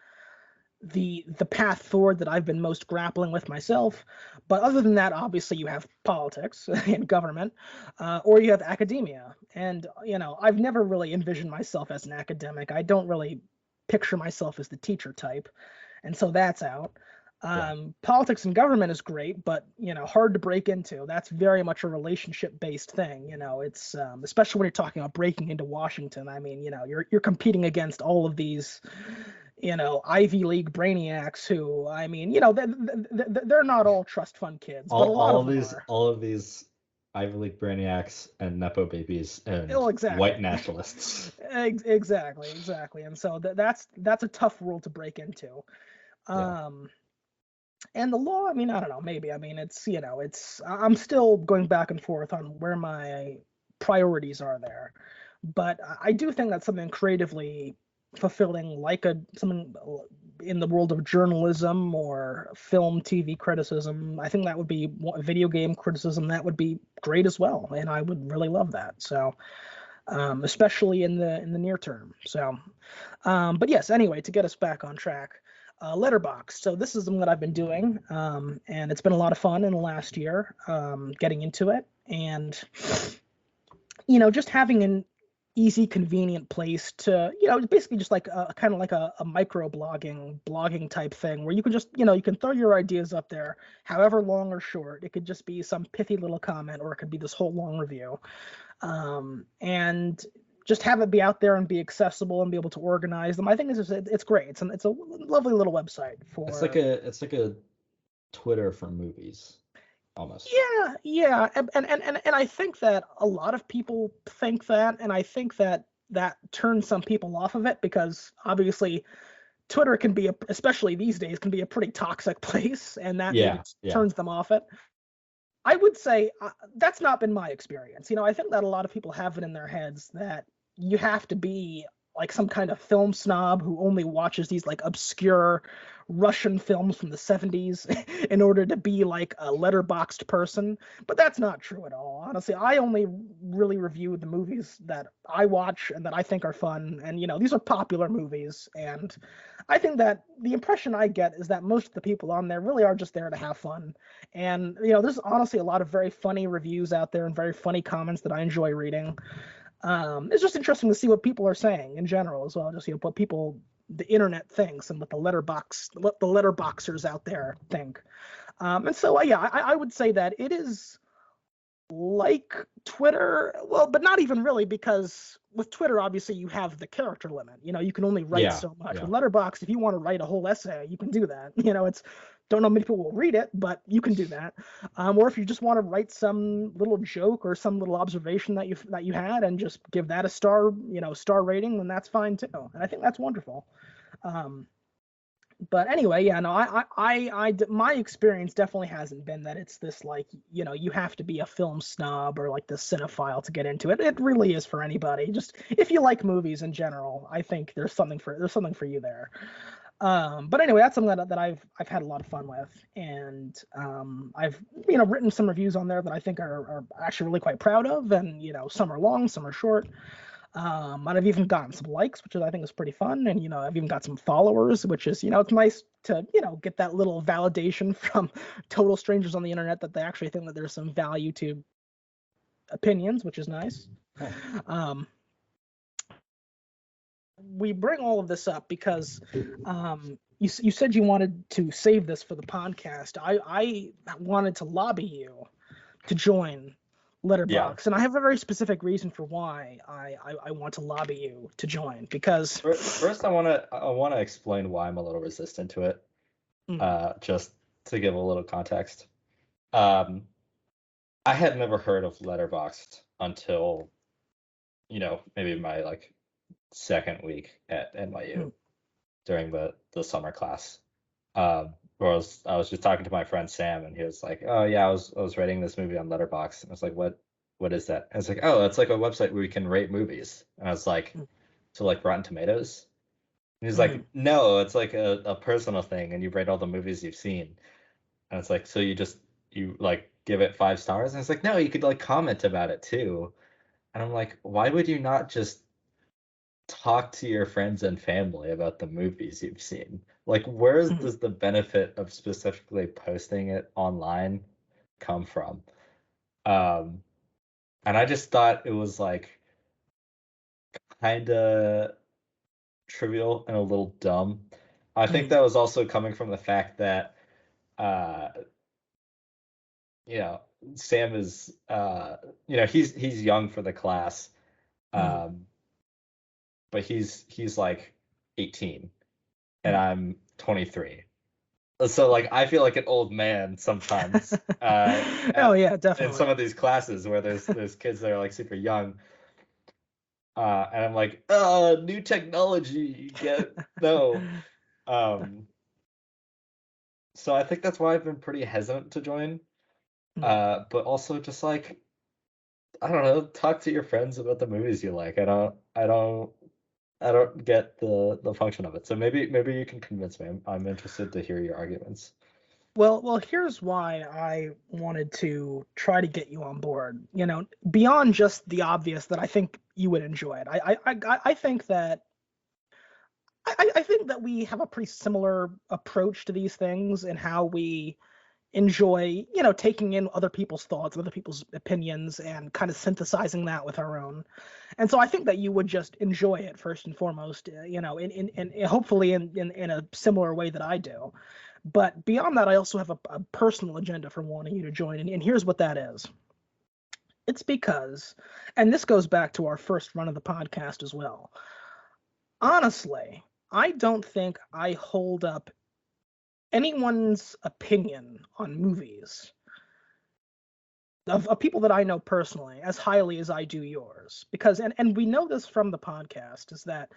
path forward that I've been most grappling with myself. But other than that, obviously you have politics and government, or you have academia. And I've never really envisioned myself as an academic. I don't really picture myself as the teacher type, and so that's out. Politics and government is great, but hard to break into. That's very much a relationship based thing. It's especially when you're talking about breaking into Washington. I mean, you're competing against all of these Ivy League brainiacs who, I mean, they're not all trust fund kids, but a lot of them are. All of these Ivy League brainiacs and Nepo babies and white nationalists. Exactly. And so that's a tough world to break into. And the law, I mean, I don't know, maybe. I mean, I'm still going back and forth on where my priorities are there. But I do think that's something creatively fulfilling, like something in the world of journalism or film, TV criticism. I think that would be video game criticism. That would be great as well, and I would really love that. So, especially in the near term. So, but yes. Anyway, to get us back on track, Letterboxd. So this is something that I've been doing, and it's been a lot of fun in the last year, getting into it, and just having an easy, convenient place to, basically just like a kind of like a micro blogging type thing where you can just, you can throw your ideas up there, however long or short. It could just be some pithy little comment, or it could be this whole long review, and just have it be out there and be accessible and be able to organize them. I think it's great. It's a lovely little website for. It's like a Twitter for movies. Almost. Yeah, and I think that a lot of people think that, and I think that turns some people off of it, because obviously Twitter can be, especially these days, can be a pretty toxic place, and that turns them off it. I would say that's not been my experience. I think that a lot of people have it in their heads that you have to be like some kind of film snob who only watches these like obscure Russian films from the 70s in order to be like a Letterboxd person. But that's not true at all. Honestly, I only really review the movies that I watch and that I think are fun. And, these are popular movies. And I think that the impression I get is that most of the people on there really are just there to have fun. And, there's honestly a lot of very funny reviews out there and very funny comments that I enjoy reading. It's just interesting to see what people are saying in general as well. Just what the internet thinks, and what the letterboxers out there think. And so I would say that it is like Twitter, well, but not even really, because with Twitter, obviously you have the character limit. You can only write so much. With Letterboxd, if you want to write a whole essay, you can do that. It's don't know how many people will read it, but you can do that. Or if you just want to write some little joke or some little observation that you had and just give that a star rating, then that's fine too. And I think that's wonderful. But anyway, yeah, no, my experience definitely hasn't been that it's this like, you have to be a film snob or like the cinephile to get into it. It really is for anybody. Just if you like movies in general, I think there's something for you there. But anyway, that's something that I've had a lot of fun with, and I've written some reviews on there that I think are actually really quite proud of, and some are long, some are short. And I've even gotten some likes, which I think is pretty fun. And, I've even got some followers, which is, it's nice to, get that little validation from total strangers on the internet that they actually think that there's some value to opinions, which is nice. We bring all of this up because you said you wanted to save this for the podcast. I wanted to lobby you to join Letterboxd, and I have a very specific reason for why I want to lobby you to join. Because first, I want to explain why I'm a little resistant to it. Just to give a little context, I had never heard of Letterboxd until maybe my like second week at NYU during the summer class. Where I was just talking to my friend Sam, and he was like, "Oh yeah, I was rating this movie on Letterboxd." And I was like, "What is that?" And I was like, "Oh, it's like a website where you can rate movies." And I was like, "So like Rotten Tomatoes?" And he's like, "No, it's like a personal thing, and you rate all the movies you've seen." And it's like, "So you like give it 5 stars?" And it's like, "No, you could like comment about it too." And I'm like, "Why would you not just talk to your friends and family about the movies you've seen? Like, where does the benefit of specifically posting it online come from?" And I just thought it was like kind of trivial and a little dumb. I think that was also coming from the fact that Sam is he's young for the class, but he's like 18 and I'm 23. So like I feel like an old man sometimes. Oh yeah, definitely. In some of these classes where there's kids that are like super young, and I'm like, oh, new technology, no. So I think that's why I've been pretty hesitant to join. But also just like, I don't know, talk to your friends about the movies you like. I don't get the function of it. So maybe you can convince me. I'm interested to hear your arguments. Well, here's why I wanted to try to get you on board. Beyond just the obvious that I think you would enjoy it. I think that we have a pretty similar approach to these things and how we enjoy, taking in other people's thoughts, other people's opinions, and kind of synthesizing that with our own. And so I think that you would just enjoy it first and foremost, in hopefully in a similar way that I do. But beyond that, I also have a personal agenda for wanting you to join, and here's what that is. It's because, and this goes back to our first run of the podcast as well. Honestly, I don't think I hold up anyone's opinion on movies of people that I know personally as highly as I do yours. Because, and we know this from the podcast, is that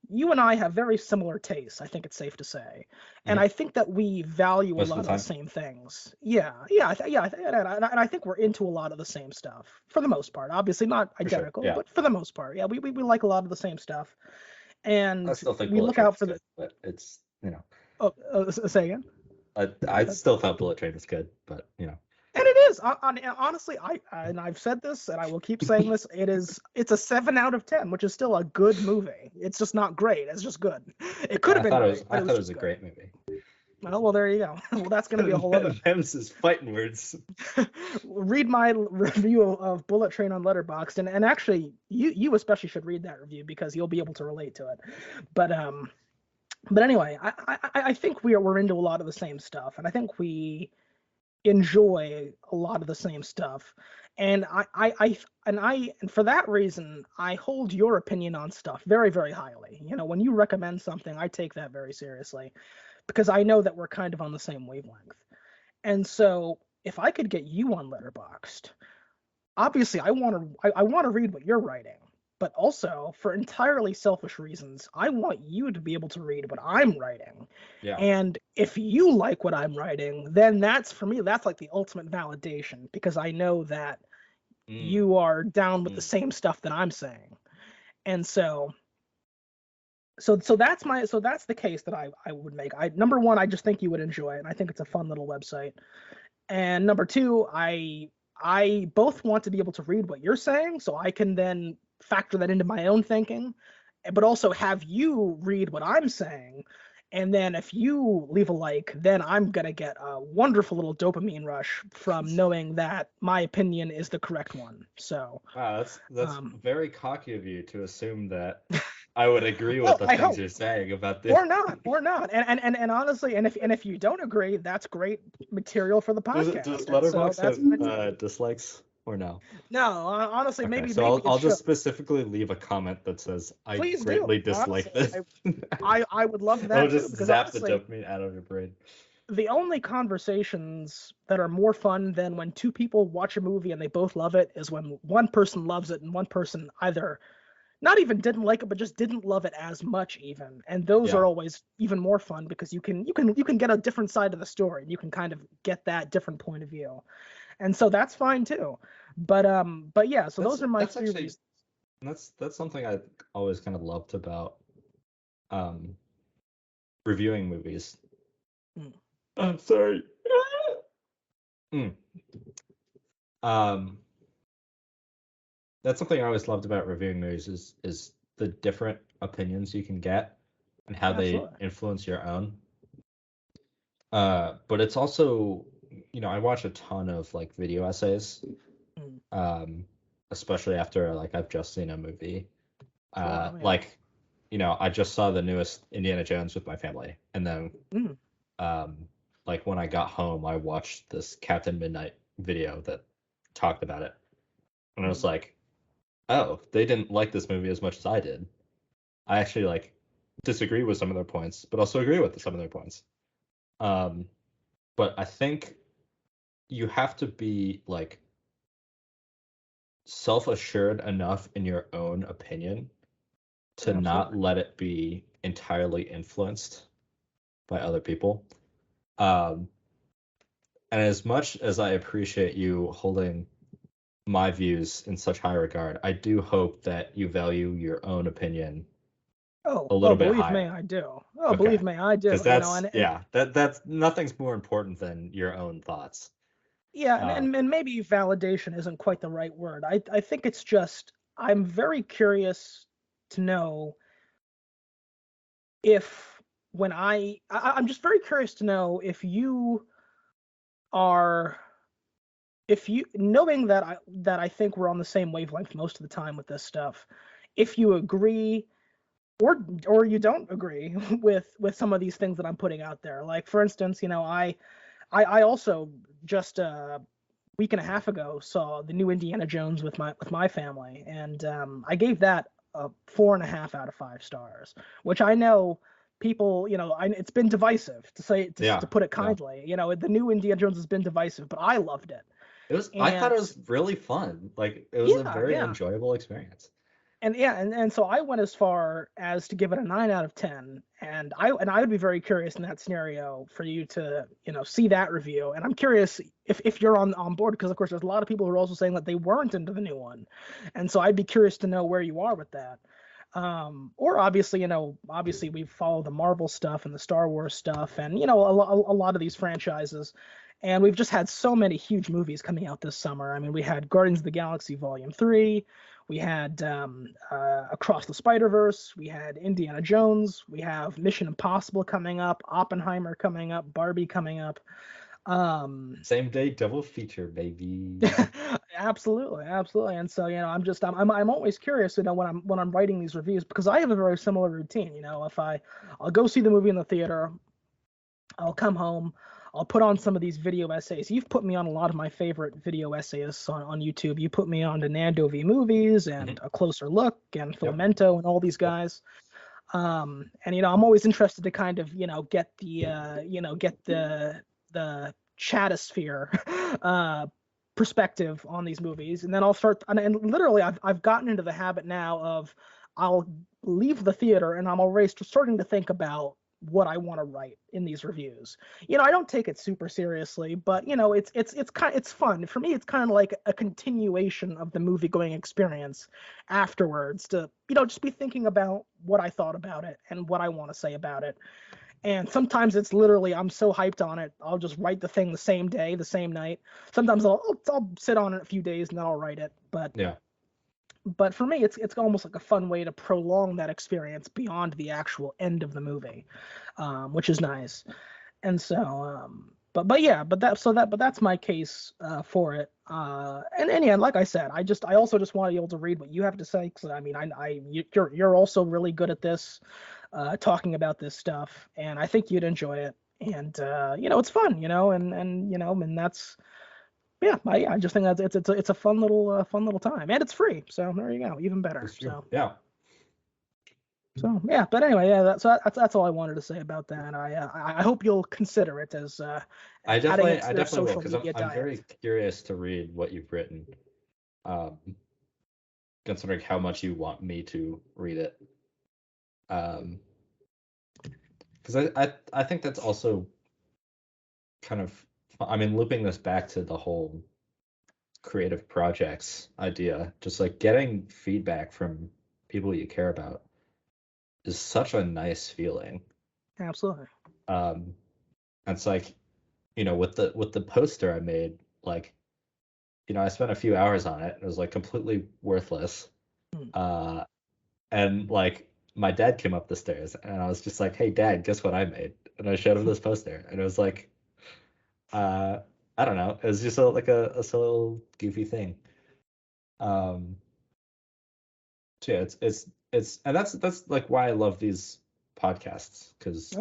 you and I have very similar tastes, I think it's safe to say. And I think that we value a lot of the same things. Yeah. And I think we're into a lot of the same stuff for the most part. Obviously not identical, but for the most part. Yeah, we like a lot of the same stuff. And I still think we look out for good, but it's, say again? I still thought Bullet Train was good, but And it is. Honestly, I've said this, and I will keep saying this. It's a 7 out of 10, which is still a good movie. It's just not great. It's just good. It could have been. I thought it was a great movie. Well, there you go. Well, that's going to be a whole other. Them's fighting words. Read my review of Bullet Train on Letterboxd, and actually, you especially should read that review because you'll be able to relate to it. But anyway, I think we're into a lot of the same stuff, and I think we enjoy a lot of the same stuff, and and for that reason I hold your opinion on stuff very, very highly. When you recommend something, I take that very seriously because I know that we're kind of on the same wavelength. And so if I could get you on Letterboxd, obviously I want to read what you're writing, but also for entirely selfish reasons, I want you to be able to read what I'm writing. Yeah. And if you like what I'm writing, then that's, for me, that's like the ultimate validation, because I know that you are down with the same stuff that I'm saying. And so that's the case that I would make. Number one, I just think you would enjoy it, and I think it's a fun little website. And number two, I both want to be able to read what you're saying, so I can then factor that into my own thinking, but also have you read what I'm saying. And then if you leave a like, then I'm going to get a wonderful little dopamine rush from knowing that my opinion is the correct one. So wow, that's very cocky of you to assume that I would agree with the things you're saying about this. Or not. And honestly, and if you don't agree, that's great material for the podcast. Does Letterboxd have dislikes or no? No, honestly, okay, maybe. So maybe I'll just specifically leave a comment that says I greatly dislike this. I would love that. I'll just zap the dopamine out of your brain. The only conversations that are more fun than when two people watch a movie and they both love it is when one person loves it and one person either not even didn't like it, but just didn't love it as much even. And those are always even more fun because you can get a different side of the story. And you can kind of get that different point of view. And so that's fine too. But yeah, so those are my three reasons. That's something I always kind of loved about reviewing movies. I'm sorry. That's something I always loved about reviewing movies is the different opinions you can get and how they influence your own. But it's also, I watch a ton of like video essays, especially after like I've just seen a movie. Like, I just saw the newest Indiana Jones with my family, and then like when I got home, I watched this Captain Midnight video that talked about it, and I was like, oh, they didn't like this movie as much as I did. I actually like disagree with some of their points, but also agree with some of their points. But I think you have to be like self-assured enough in your own opinion to not let it be entirely influenced by other people. And as much as I appreciate you holding my views in such high regard, I do hope that you value your own opinion a little bit higher. Believe me, I do. Believe me, I do. Because that's nothing's more important than your own thoughts. Yeah, and maybe validation isn't quite the right word. I think it's just I'm very curious to know if when I'm just very curious to know if you are, knowing that I think we're on the same wavelength most of the time with this stuff, if you agree or you don't agree with some of these things that I'm putting out there. Like for instance, I also just a week and a half ago saw the new Indiana Jones with my family, and I gave that a 4.5 out of 5 stars, which I know people, it's been divisive to put it kindly. The new Indiana Jones has been divisive, but I loved it. I thought it was really fun. Like it was a very enjoyable experience. And so I went as far as to give it a 9 out of 10, and I would be very curious in that scenario for you to see that review. And I'm curious if you're on board, because of course there's a lot of people who are also saying that they weren't into the new one, and so I'd be curious to know where you are with that. Or obviously we follow the Marvel stuff and the Star Wars stuff, and a lot of these franchises. And we've just had so many huge movies coming out this summer. I mean, we had Guardians of the Galaxy Volume 3. We had Across the Spider-Verse. We had Indiana Jones. We have Mission Impossible coming up. Oppenheimer coming up. Barbie coming up. Same day double feature, baby. Absolutely. And so I'm always curious when I'm writing these reviews, because I have a very similar routine. If I'll go see the movie in the theater, I'll come home, I'll put on some of these video essays. You've put me on a lot of my favorite video essayists on YouTube. You put me on to Nando V Movies and A Closer Look and Filamento and all these guys. And I'm always interested to kind of get the chatosphere perspective on these movies, and then I'll start. And literally, I've gotten into the habit now of I'll leave the theater and I'm already starting to think about what I want to write in these reviews. I don't take it super seriously, but it's fun for me. It's kind of like a continuation of the movie going experience afterwards to just be thinking about what I thought about it and what I want to say about it. And sometimes it's literally I'm so hyped on it, I'll just write the thing the same day, the same night. Sometimes I'll sit on it a few days and then I'll write it. But for me, it's almost like a fun way to prolong that experience beyond the actual end of the movie, which is nice. And so, but that's my case for it. And yeah, like I said, I also just want to be able to read what you have to say, because I mean, you're also really good at this, talking about this stuff, and I think you'd enjoy it. And it's fun, and that's. Yeah, I just think that it's a fun little time, and it's free. So there you go, even better. So yeah. So yeah, but anyway, yeah, that's all I wanted to say about that. I hope you'll consider it as I definitely will, because I'm very curious to read what you've written, considering how much you want me to read it. Because I think that's also kind of, I mean, looping this back to the whole creative projects idea, just like getting feedback from people you care about is such a nice feeling. Absolutely. It's like, with the poster I made, like, I spent a few hours on it. It was like completely worthless. And like my dad came up the stairs and I was just like, "Hey Dad, guess what I made?" And I showed him this poster, and it was like, I don't know. It was just like a little goofy thing. So yeah, it's and that's like why I love these podcasts, because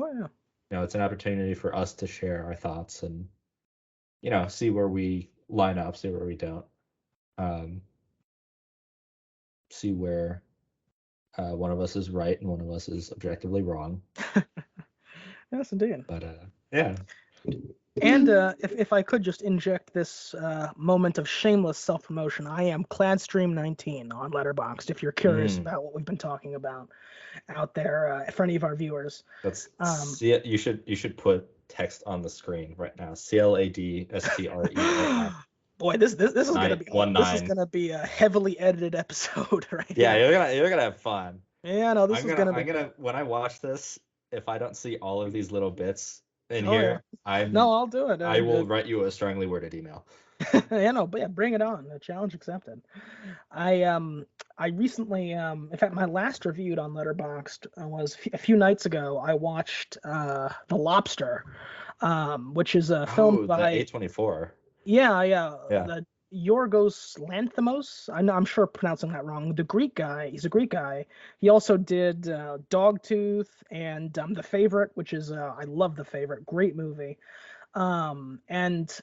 it's an opportunity for us to share our thoughts and see where we line up, see where we don't, see where one of us is right and one of us is objectively wrong. Yes, indeed. But yeah. And if I could just inject this moment of shameless self-promotion, I am Cladstream19 on Letterboxd, if you're curious about what we've been talking about out there for any of our viewers. That's you should put text on the screen right now. CLADSTRE. Boy, this is gonna be a heavily edited episode, right? Yeah, you're gonna have fun. Yeah, no, this is gonna be. When I watch this, if I don't see all of these little bits in I'll do it. I will write you a strongly worded email. But yeah, bring it on. The challenge accepted. I recently, in fact, my last reviewed on Letterboxd was a few nights ago. I watched The Lobster, which is a film by A24. Yeah. The Yorgos Lanthimos. I'm sure pronouncing that wrong. The Greek guy. He's a Greek guy. He also did Dogtooth and The Favorite, which is I love The Favorite. Great movie. And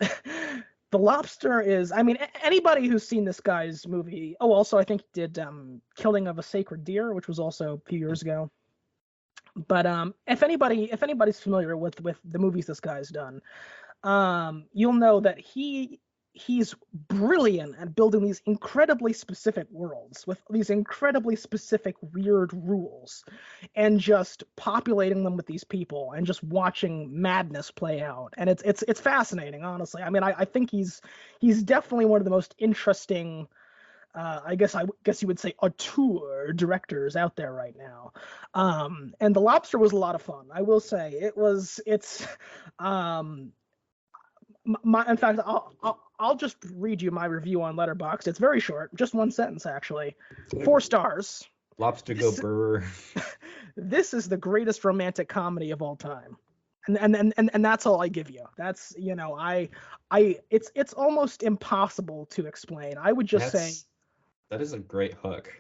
The Lobster is, I mean, anybody who's seen this guy's movie. Oh, also I think he did Killing of a Sacred Deer, which was also a few years ago. But if anybody's familiar with the movies this guy's done, you'll know that he's brilliant at building these incredibly specific worlds with these incredibly specific weird rules, and just populating them with these people and just watching madness play out. And it's fascinating, honestly. I mean, I think he's definitely one of the most interesting, I guess you would say, auteur directors out there right now. And The Lobster was a lot of fun. I will say it's in fact, I'll just read you my review on Letterboxd. It's very short, just one sentence actually. 4 stars. Lobster go burr. This is the greatest romantic comedy of all time, and that's all I give you. That's it's almost impossible to explain. I would just say that is a great hook.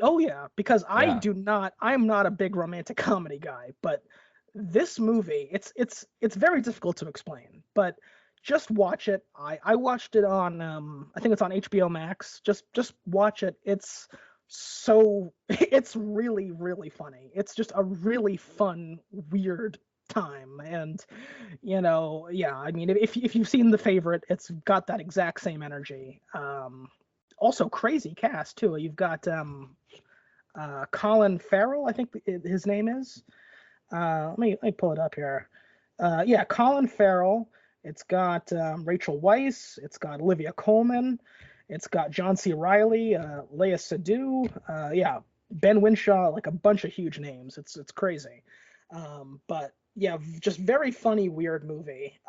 Oh yeah, because I'm not a big romantic comedy guy, but this movie, it's very difficult to explain, but just watch it. I watched it on I think it's on HBO Max. Just watch it. It's really, really funny. It's just a really fun, weird time. And I mean, if you've seen The Favorite, it's got that exact same energy. Also crazy cast too. You've got Colin Farrell, I think his name is. Let me pull it up here. Colin Farrell. It's got Rachel Weisz. It's got Olivia Colman. It's got John C. Reilly, Léa Seydoux. Ben Winshaw, like a bunch of huge names. It's crazy. But yeah, just very funny, weird movie.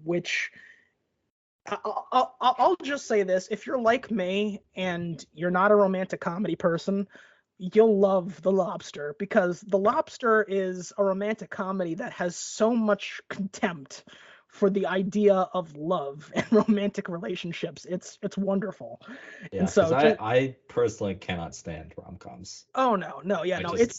Which I'll just say this: if you're like me and you're not a romantic comedy person, you'll love The Lobster, because The Lobster is a romantic comedy that has so much contempt for the idea of love and romantic relationships. It's wonderful. Yeah, and so I personally cannot stand rom-coms. Oh no,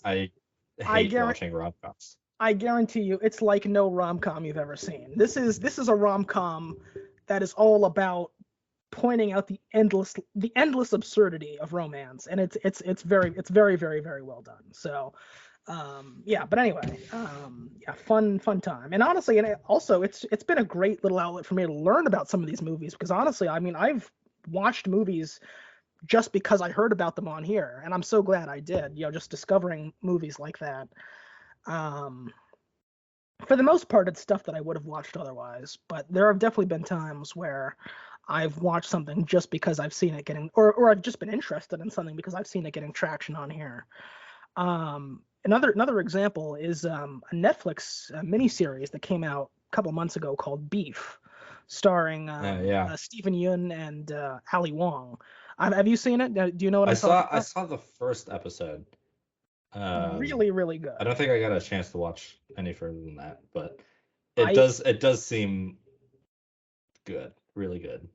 I hate watching rom-coms. I guarantee you, it's like no rom-com you've ever seen. This is a rom-com that is all about pointing out the endless absurdity of romance, and it's very very very well done. So but anyway, fun time. And honestly, and also it's been a great little outlet for me to learn about some of these movies, because honestly, I mean, I've watched movies just because I heard about them on here, and I'm so glad I did. Just discovering movies like that. For the most part, it's stuff that I would have watched otherwise, but there have definitely been times where I've watched something just because I've seen it getting, or I've just been interested in something because I've seen it getting traction on here. Another example is a Netflix miniseries that came out a couple months ago called Beef, starring Stephen Yeun and Ali Wong. Have you seen it? Do you know what I'm talking about? I saw the first episode. Really, really good. I don't think I got a chance to watch any further than that, but it does seem good, really good.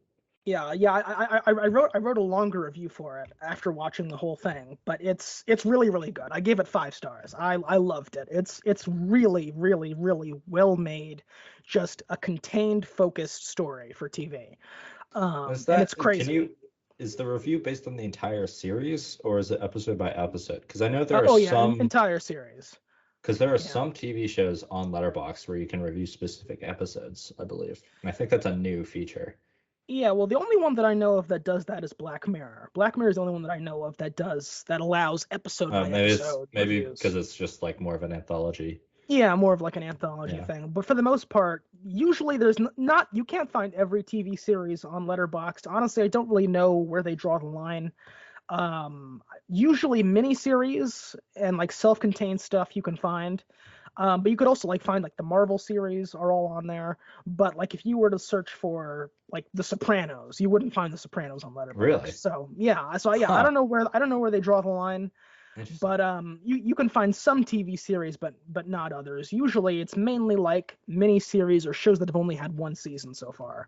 Yeah. I wrote a longer review for it after watching the whole thing, but it's really, really good. I gave it 5 stars. I loved it. It's really, really, really well made, just a contained, focused story for TV. And it's crazy. Is the review based on the entire series, or is it episode by episode? Because I know there are some entire series. Because there are some TV shows on Letterboxd where you can review specific episodes, I believe. And I think that's a new feature. Yeah, well, the only one that I know of that does that is Black Mirror. Black Mirror is the only one that I know of that allows episode by episode. Maybe because it's just like more of an anthology. Yeah, more of like an anthology thing. But for the most part, usually there's you can't find every TV series on Letterboxd. Honestly, I don't really know where they draw the line. Usually miniseries and like self-contained stuff you can find. But you could also like find like the Marvel series are all on there. But like if you were to search for like The Sopranos, you wouldn't find The Sopranos on Letterboxd. Really? So I don't know where they draw the line. But you can find some TV series, but not others. Usually it's mainly like miniseries or shows that have only had 1 season so far.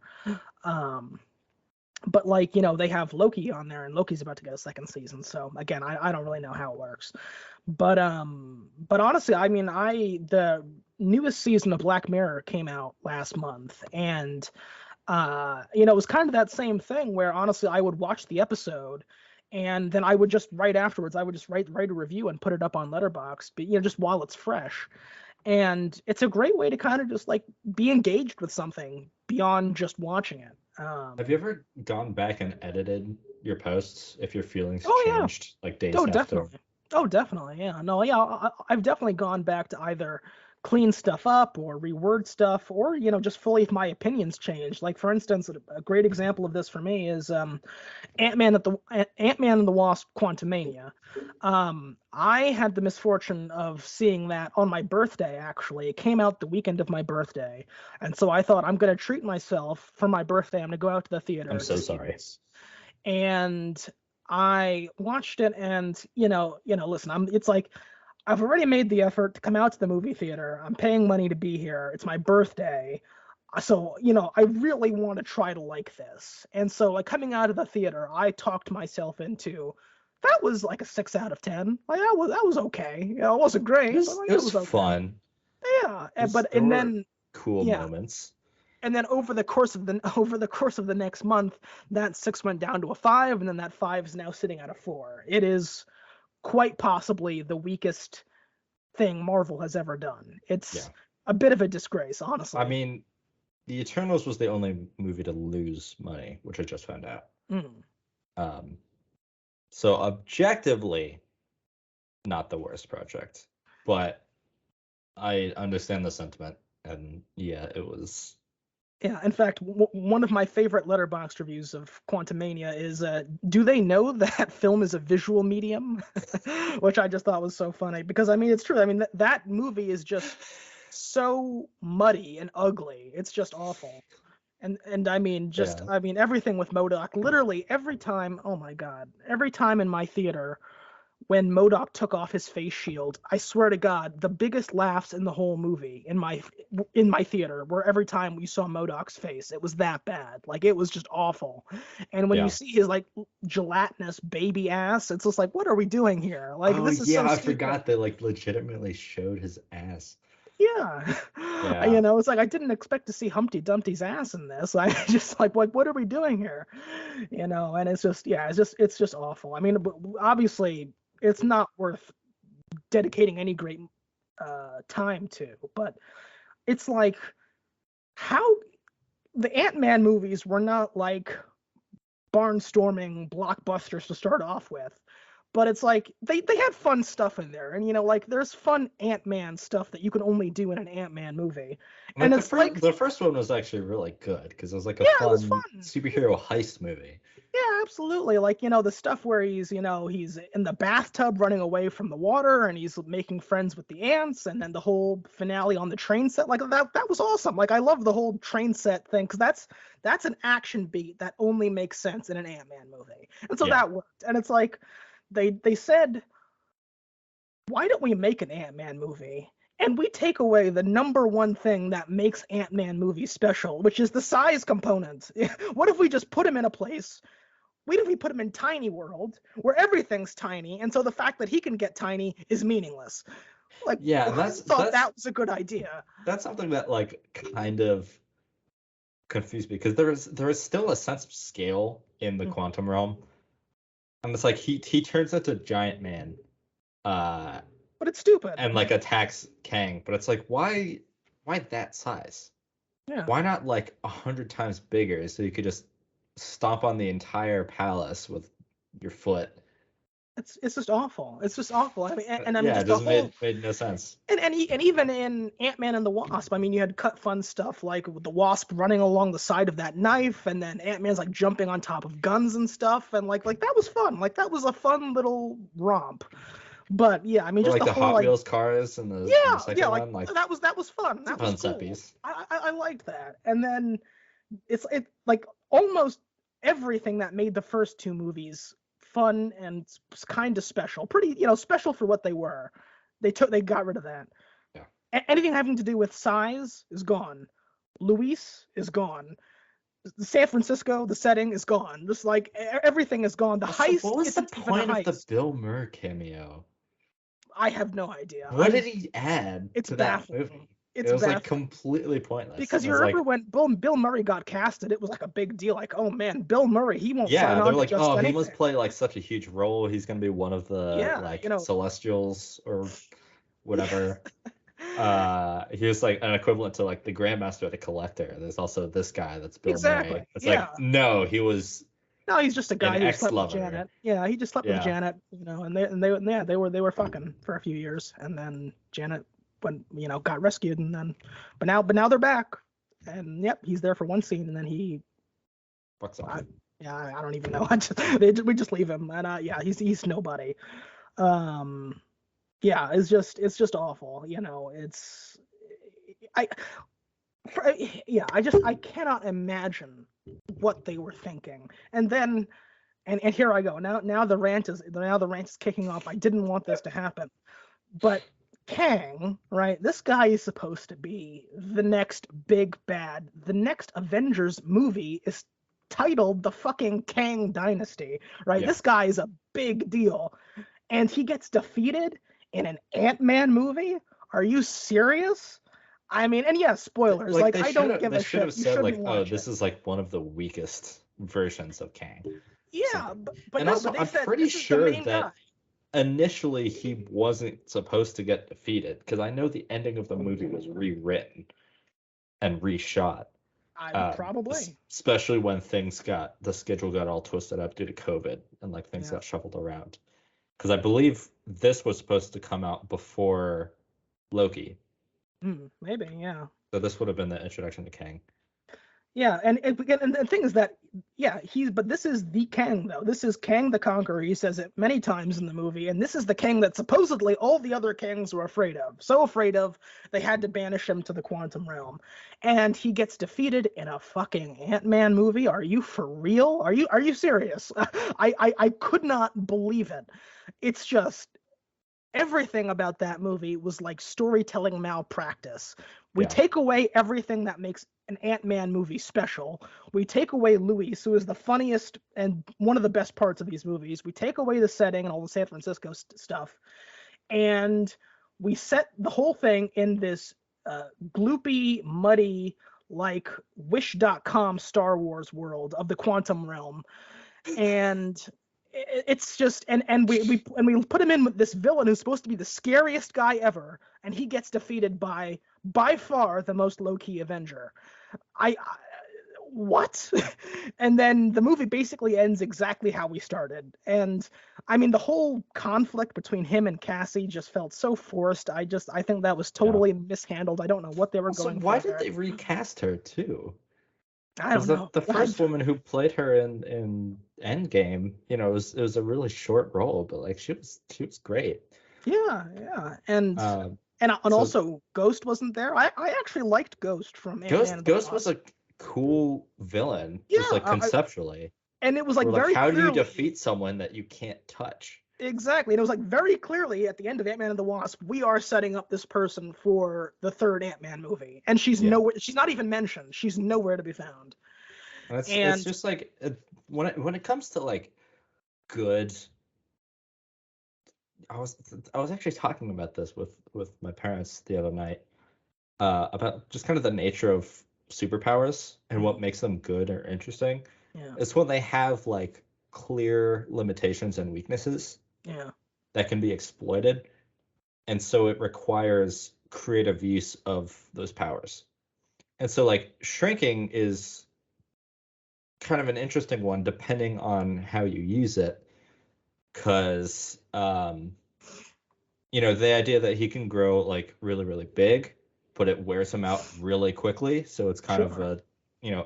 But like, they have Loki on there, and Loki's about to get a 2nd season. So again, I don't really know how it works. But honestly, I mean, the newest season of Black Mirror came out last month, and it was kind of that same thing where honestly I would watch the episode, and then I would just write afterwards. I would just write a review and put it up on Letterboxd, but just while it's fresh. And it's a great way to kind of just like be engaged with something beyond just watching it. Have you ever gone back and edited your posts if your feelings changed like days after? Definitely. Oh, definitely. Yeah. No, yeah. I've definitely gone back to either clean stuff up or reword stuff, or just fully if my opinions change. Like for instance, a great example of this for me is Ant-Man and the Wasp: Quantumania. I had the misfortune of seeing that on my birthday. Actually, it came out the weekend of my birthday, and so I thought, I'm gonna treat myself for my birthday. I'm gonna go out to the theater. I'm so sorry. And I watched it, and listen, it's like, I've already made the effort to come out to the movie theater. I'm paying money to be here. It's my birthday. So, I really want to try to like this. And so, like, coming out of the theater, I talked myself into, that was like a 6 out of 10. Like, that was okay. It wasn't great. It was okay. Fun. Yeah. And then cool moments. And then over the course of the next month, that 6 went down to a 5, and then that 5 is now sitting at a 4. It is quite possibly the weakest thing Marvel has ever done. It's a bit of a disgrace, honestly. I mean, The Eternals was the only movie to lose money, which I just found out. So objectively, not the worst project, but I understand the sentiment, and yeah, it was. Yeah, in fact, one of my favorite Letterboxd reviews of Quantumania is, do they know that film is a visual medium? Which I just thought was so funny, because, I mean, it's true. I mean, that movie is just so muddy and ugly. It's just awful. And I mean, I mean, everything with MODOK, literally every time, oh my God, every time in my theater, when MODOK took off his face shield, I swear to God, the biggest laughs in the whole movie in my theater were every time we saw MODOK's face. It was that bad. Like, it was just awful. And when you see his like gelatinous baby ass, it's just like, what are we doing here? Like, this is so I stupid. forgot they like legitimately showed his ass. Yeah. You know, it's like, I didn't expect to see Humpty Dumpty's ass in this. I just like, what are we doing here? You know, and it's just awful. I mean, obviously it's not worth dedicating any great time to, but it's like, how the Ant-Man movies were not like barnstorming blockbusters to start off with. But it's like, they had fun stuff in there. And, you know, like, there's fun Ant-Man stuff that you can only do in an Ant-Man movie. Like, and it's the first one was actually really good, because it was like a fun superhero heist movie. Yeah, absolutely. Like, you know, the stuff where he's in the bathtub running away from the water, and he's making friends with the ants, and then the whole finale on the train set, like, that was awesome. Like, I love the whole train set thing, because that's an action beat that only makes sense in an Ant-Man movie. And so that worked. And it's like, they said, why don't we make an Ant-Man movie? And we take away the number one thing that makes Ant-Man movies special, which is the size component. What if we just put him in a place? What if we put him in Tiny World, where everything's tiny, and so the fact that he can get tiny is meaningless? Like, yeah, I thought that was a good idea. That's something that like kind of confused me, because there is still a sense of scale in the quantum realm. And it's like he turns into Giant Man, but it's stupid, and like attacks Kang. But it's like, why that size? Yeah. Why not like 100 times bigger, so you could just stomp on the entire palace with your foot? It's just awful. It's just awful. I mean, and I mean, it just made no sense. And even in Ant-Man and the Wasp, I mean, you had cut fun stuff like with the Wasp running along the side of that knife, and then Ant-Man's like jumping on top of guns and stuff, and like that was fun. Like, that was a fun little romp. But yeah, I mean, just like the whole, Hot Wheels cars and the second one, like that was fun. That was cool. Piece. I liked that. And then it like almost everything that made the first two movies fun and kind of special, pretty, you know, special for what they were. They got rid of that. Yeah. Anything having to do with size is gone. Luis is gone. San Francisco, the setting is gone. Just like everything is gone. The heist. What was the point of the Bill Murray cameo? I have no idea. What did he add to that movie? It was like completely pointless. Because you remember when Bill Murray got casted, it was like a big deal. Like, oh man, Bill Murray, he won't sign on to just anything. He must play like such a huge role. He's gonna be one of the Celestials or whatever. He was like an equivalent to like the Grandmaster, the Collector. There's also this guy that's Bill Murray. It's like, no, he was. No, he's just a guy who slept with Janet. Yeah, he just slept with Janet, you know, and they were fucking for a few years, and then Janet got rescued, and then but now they're back, and he's there for one scene, and then he fucks up. I don't even know. We just leave him, and he's nobody. It's just awful, you know. I cannot imagine what they were thinking. And then and here I go. Now the rant is kicking off. I didn't want this to happen. But Kang, right? This guy is supposed to be the next big bad. The next Avengers movie is titled The fucking Kang Dynasty, right? Yeah. This guy is a big deal. And he gets defeated in an Ant-Man movie? Are you serious? I mean, and spoilers. Like I don't give a shit. They should have said like, oh, this is like one of the weakest versions of Kang. Yeah, but I'm pretty sure that initially he wasn't supposed to get defeated, because I know the ending of the movie was rewritten and reshot. Probably. Especially when the schedule got all twisted up due to COVID and like things got shuffled around. Because I believe this was supposed to come out before Loki. Maybe, yeah. So this would have been the introduction to Kang. Yeah, and the thing is that, but this is the Kang, though. This is Kang the Conqueror. He says it many times in the movie, and this is the Kang that supposedly all the other Kangs were afraid of. So afraid of, they had to banish him to the quantum realm. And he gets defeated in a fucking Ant-Man movie? Are you for real? Are you serious? I could not believe it. It's just, everything about that movie was like storytelling malpractice. We take away everything that makes an Ant-Man movie special. We take away Luis, who is the funniest and one of the best parts of these movies. We take away the setting and all the San Francisco stuff, and we set the whole thing in this gloopy, muddy, like Wish.com Star Wars world of the quantum realm. And it's just, and we put him in with this villain who's supposed to be the scariest guy ever, and he gets defeated by far the most low-key Avenger. What? And then the movie basically ends exactly how we started. And I mean, the whole conflict between him and Cassie just felt so forced. I think that was totally mishandled. I don't know what they were going for. Why did they recast her too? I don't know. The first woman who played her in Endgame, it was a really short role, but like she was great. Yeah, and also Ghost wasn't there. I actually liked Ghost from Ant-Man. Ghost was a cool villain, just like conceptually. And it was like very how clearly, do you defeat someone that you can't touch? Exactly. And it was like very clearly at the end of Ant-Man and the Wasp, we are setting up this person for the third Ant-Man movie. And she's nowhere, she's not even mentioned. She's nowhere to be found. And it's just like, when it comes to like good, I was actually talking about this with my parents the other night, about just kind of the nature of superpowers and what makes them good or interesting. It's when they have like clear limitations and weaknesses that can be exploited, and so it requires creative use of those powers. And so like shrinking is kind of an interesting one depending on how you use it, because the idea that he can grow like really, really big, but it wears him out really quickly, so it's kind of a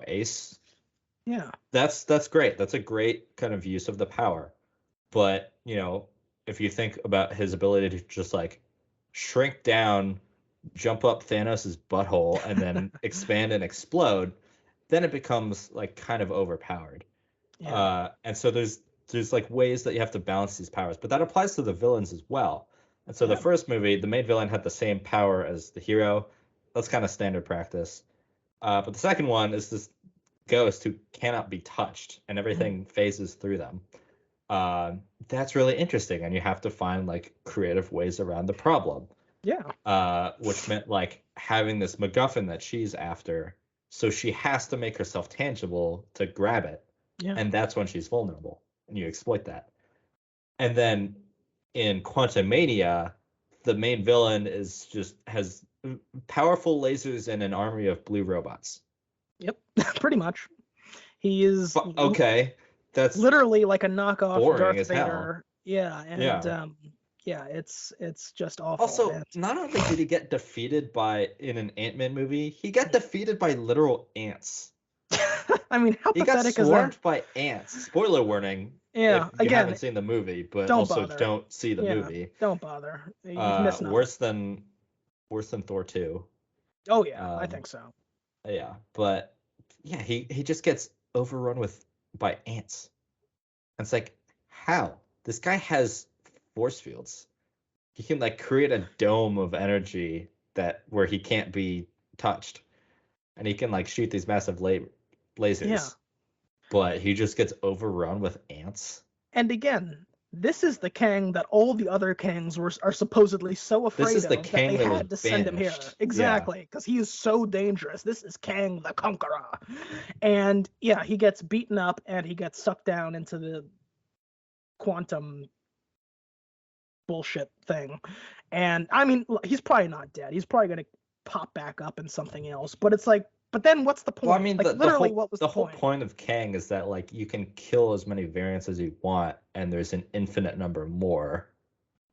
ace. That's great. That's a great kind of use of the power. But if you think about his ability to just like shrink down, jump up Thanos's butthole, and then expand and explode, then it becomes like kind of overpowered. And so there's like ways that you have to balance these powers, but that applies to the villains as well. And so the first movie, the main villain had the same power as the hero. That's kind of standard practice. But the second one is this ghost who cannot be touched, and everything phases through them. That's really interesting, and you have to find like creative ways around the problem. Which meant like having this MacGuffin that she's after, so she has to make herself tangible to grab it. And that's when she's vulnerable, and you exploit that. And then in Quantumania, the main villain has powerful lasers and an army of blue robots. Pretty much. He is that's literally like a knockoff Darth Vader. It's just awful. Also, not only did he get defeated in an Ant-Man movie, he got defeated by literal ants. I mean, how pathetic is that? He got swarmed by ants. Spoiler warning. Yeah, if you haven't seen the movie, but don't see the movie. Don't bother. You've missed nothing. Worse than Thor 2. Oh yeah, I think so. Yeah, but he just gets overrun by ants. And it's like, how? This guy has force fields. He can like create a dome of energy where he can't be touched, and he can like shoot these massive lasers. But he just gets overrun with ants. And again, this is the Kang that all the other Kangs are supposedly so afraid of that they had to send him here. Exactly, because he is so dangerous. This is Kang the Conqueror. And he gets beaten up and he gets sucked down into the quantum bullshit thing. And I mean, he's probably not dead. He's probably gonna pop back up in something else. But it's like, but then what's the point? Well, I mean, like literally, what was the the whole point? point of Kang is that like you can kill as many variants as you want, and there's an infinite number more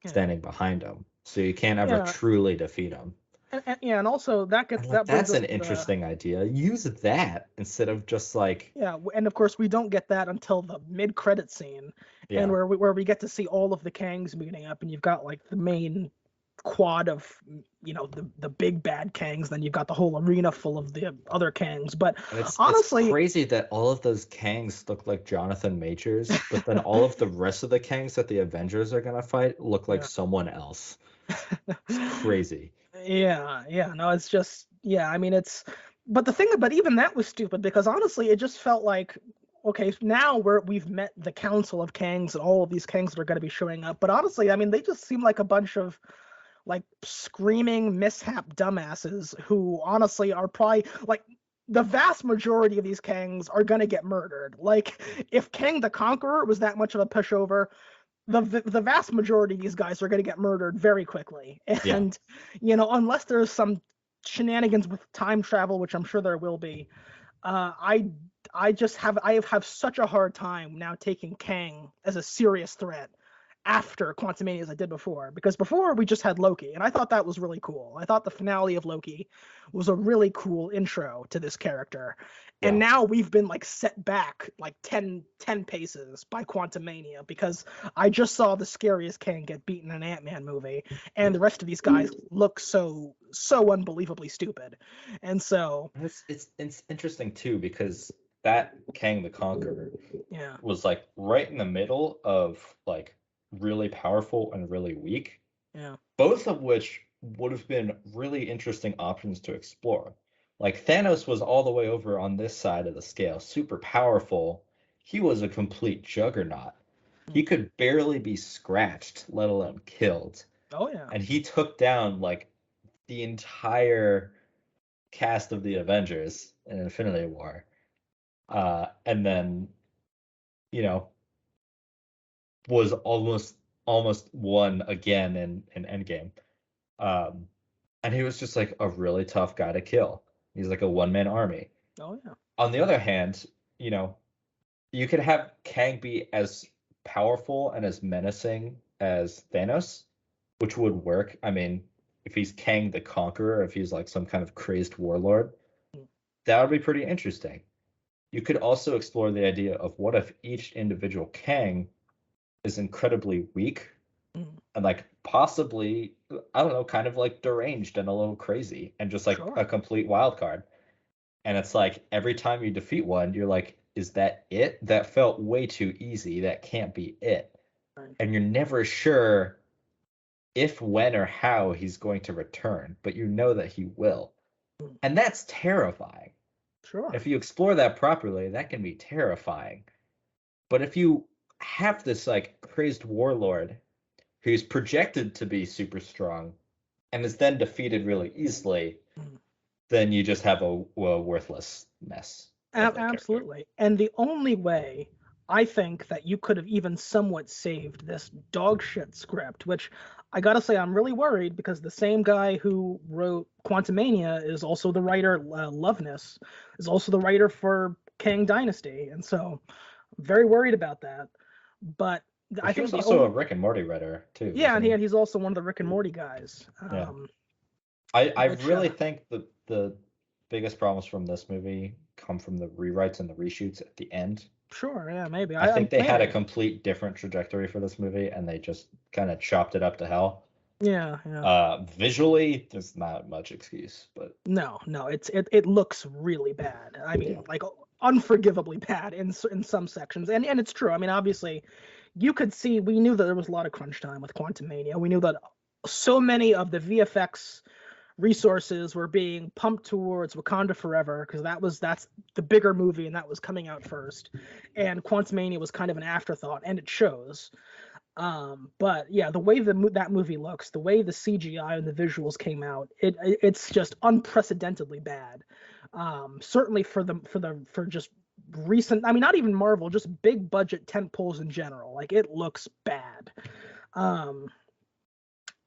standing behind him, so you can't ever truly defeat him. And also that gets that brings that's us an interesting idea. Use that instead of just like and of course we don't get that until the mid-credit scene, and where we get to see all of the Kangs meeting up, and you've got like the main quad of the big bad Kangs, then you've got the whole arena full of the other Kangs. But honestly, it's crazy that all of those Kangs look like Jonathan Majors, but then all of the rest of the Kangs that the Avengers are gonna fight look like someone else. It's crazy. No, it's just I mean but even that was stupid, because honestly it just felt like, okay, now we've met the Council of Kangs and all of these Kangs that are going to be showing up, but honestly, I mean, they just seem like a bunch of like screaming mishap dumbasses who honestly are probably like the vast majority of these Kangs are going to get murdered. Like if Kang the Conqueror was that much of a pushover, the vast majority of these guys are going to get murdered very quickly. And unless there's some shenanigans with time travel, which I'm sure there will be, I have such a hard time now taking Kang as a serious threat after Quantumania as I did before, because before we just had Loki, and I thought that was really cool. I thought the finale of Loki was a really cool intro to this character. And now we've been like set back like 10 paces by Quantumania, because I just saw the scariest Kang get beaten in an Ant-Man movie, and the rest of these guys look so unbelievably stupid. And so it's interesting too, because that Kang the Conqueror was like right in the middle of like really powerful and really weak. Both of which would have been really interesting options to explore. Like Thanos was all the way over on this side of the scale, super powerful. He was a complete juggernaut. He could barely be scratched, let alone killed. Oh yeah. And he took down like the entire cast of the Avengers in Infinity War. And then, was almost won again in Endgame. And he was just like a really tough guy to kill. He's like a one-man army. Oh yeah. On the other hand, you could have Kang be as powerful and as menacing as Thanos, which would work. I mean, if he's Kang the Conqueror, if he's like some kind of crazed warlord, that would be pretty interesting. You could also explore the idea of what if each individual Kang is incredibly weak and like possibly, I don't know, kind of like deranged and a little crazy and just like a complete wild card. And it's like every time you defeat one, you're like, is that it? That felt way too easy. That can't be it. Right. And you're never sure if, when, or how he's going to return, but you know that he will. And that's terrifying. Sure. If you explore that properly, that can be terrifying. But if you have this like crazed warlord who's projected to be super strong and is then defeated really easily, then you just have a worthless mess. Absolutely. And the only way I think that you could have even somewhat saved this dog shit script, which I gotta say I'm really worried, because the same guy who wrote Quantumania is also the writer, Loveness, is also the writer for Kang Dynasty, and so I'm very worried about that. But I think he's also a Rick and Morty writer too. Yeah, and he's also one of the Rick and Morty guys. I really think the biggest problems from this movie come from the rewrites and the reshoots at the end. Sure, yeah, maybe. I think they had a complete different trajectory for this movie, and they just kind of chopped it up to hell. Yeah. Visually, there's not much excuse, but no, it looks really bad. I mean, like unforgivably bad in some sections, and it's true. I mean, obviously, you could see, we knew that there was a lot of crunch time with Quantumania. We knew that so many of the VFX resources were being pumped towards Wakanda Forever, because that's the bigger movie and that was coming out first, and Quantumania was kind of an afterthought, and it shows. But yeah, the way that movie looks, the way the CGI and the visuals came out, it's just unprecedentedly bad. Certainly for just recent, I mean, not even Marvel, just big budget tent poles in general, like it looks bad.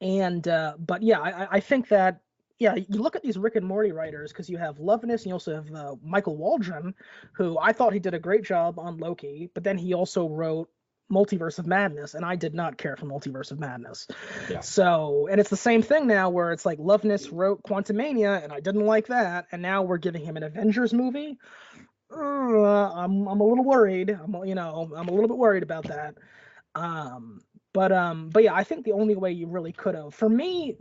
And but yeah, I think that yeah, you look at these Rick and Morty writers because you have Loveness and you also have Michael Waldron, who I thought he did a great job on Loki, but then he also wrote Multiverse of Madness, and I did not care for Multiverse of Madness. Yeah. So, and it's the same thing now where it's like Loveness wrote Quantumania, and I didn't like that, and now we're giving him an Avengers movie. I'm a little worried. I'm a little bit worried about that. But yeah, I think the only way you really could have, for me,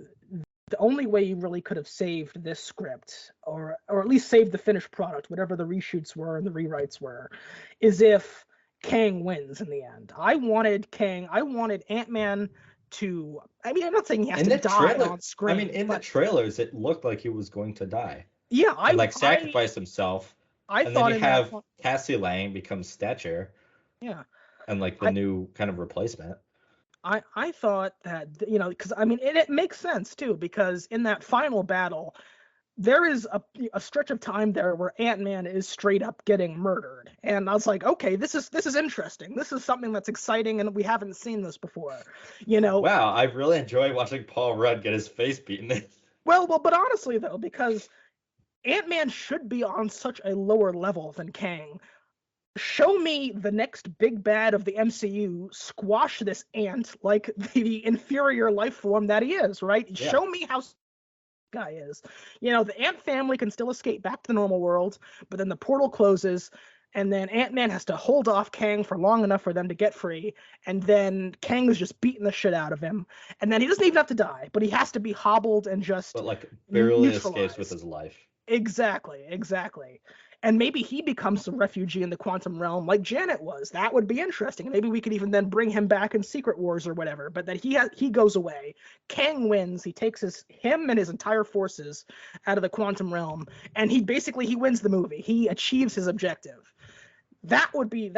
the only way you really could have saved this script, or at least saved the finished product, whatever the reshoots were and the rewrites were, is if Kang wins in the end. I wanted Ant-Man to. I mean, I'm not saying he has to die on screen. I mean, in the trailers, it looked like he was going to die. Yeah, and sacrifice himself. And then you have Cassie Lang become Stature. Yeah. And like the new kind of replacement. I thought that, because I mean, it makes sense too, because in that final battle, there is a stretch of time there where Ant-Man is straight up getting murdered. And I was like, okay, this is interesting. This is something that's exciting, and we haven't seen this before. Wow, I really enjoy watching Paul Rudd get his face beaten in. Well, but honestly though, because Ant-Man should be on such a lower level than Kang. Show me the next big bad of the MCU squash this ant like the inferior life form that he is, right? Yeah. Show me how guy is. The ant family can still escape back to the normal world, but then the portal closes, and then Ant-Man has to hold off Kang for long enough for them to get free, and then Kang is just beating the shit out of him, and then he doesn't even have to die, but he has to be hobbled and just barely escapes with his life. Exactly. And maybe he becomes a refugee in the quantum realm like Janet was. That would be interesting. Maybe we could even then bring him back in Secret Wars or whatever. But that he goes away. Kang wins. He takes him and his entire forces out of the quantum realm, and he wins the movie. He achieves his objective. That would be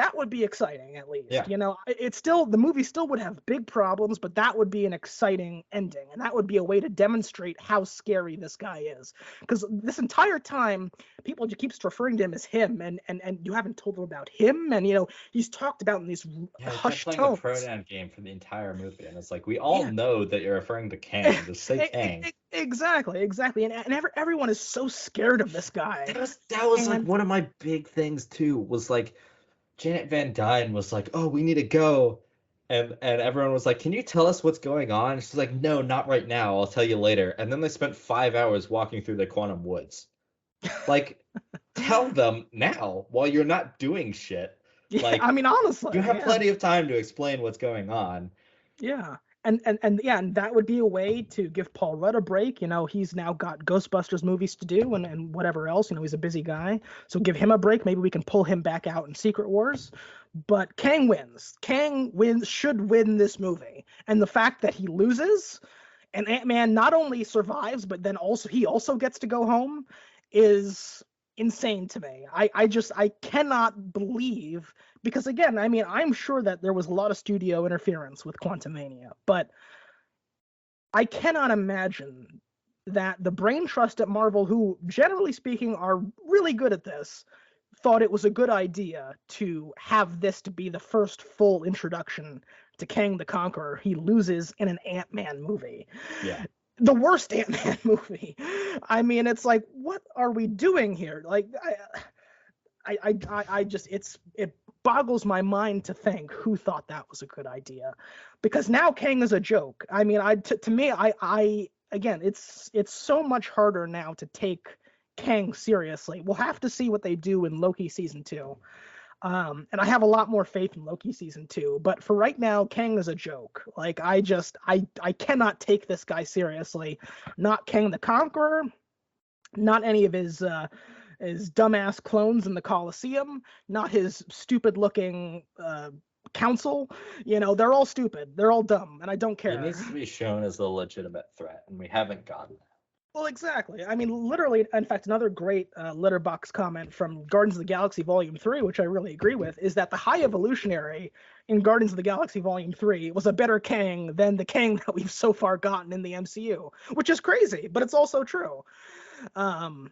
exciting, at least. Yeah. It's still, the movie still would have big problems, but that would be an exciting ending, and that would be a way to demonstrate how scary this guy is. Because this entire time, people just keeps referring to him as him, and you haven't told them about him, and he's talked about in these hushed tones. Playing the pronoun game for the entire movie, and it's like we all know that you're referring to Kang. Just say Kang. Exactly, and everyone is so scared of this guy. That was like one of my big things too. Was like Janet Van Dyne was like, "Oh, we need to go," and everyone was like, "Can you tell us what's going on?" And she's like, "No, not right now. I'll tell you later." And then they spent 5 hours walking through the quantum woods. Like, tell them now while you're not doing shit. Like, I mean, honestly, you have plenty of time to explain what's going on. Yeah. And that would be a way to give Paul Rudd a break. He's now got Ghostbusters movies to do and whatever else. He's a busy guy. So give him a break. Maybe we can pull him back out in Secret Wars. But Kang wins. Should win this movie. And the fact that he loses and Ant-Man not only survives, but then he also gets to go home is insane to me. I cannot believe, because again, I mean, I'm sure that there was a lot of studio interference with Quantumania, but I cannot imagine that the brain trust at Marvel, who generally speaking are really good at this, thought it was a good idea to have this to be the first full introduction to Kang the Conqueror. He loses in an Ant-Man movie. Yeah. The worst Ant-Man movie. I mean, it's like, what are we doing here? Like, I just, it boggles my mind to think who thought that was a good idea, because now Kang is a joke. I mean, to me, again, it's so much harder now to take Kang seriously. We'll have to see what they do in Loki season 2. And I have a lot more faith in Loki season 2, but for right now, Kang is a joke. Like, I cannot take this guy seriously. Not Kang the Conqueror, not any of his dumbass clones in the Colosseum, not his stupid looking council. They're all stupid. They're all dumb, and I don't care. He needs to be shown as a legitimate threat, and we haven't gotten that. Well, exactly. I mean, literally, in fact, another great Letterboxd comment from Guardians of the Galaxy Volume 3, which I really agree with, is that the High Evolutionary in Guardians of the Galaxy Volume 3 was a better Kang than the Kang that we've so far gotten in the MCU, which is crazy, but it's also true. And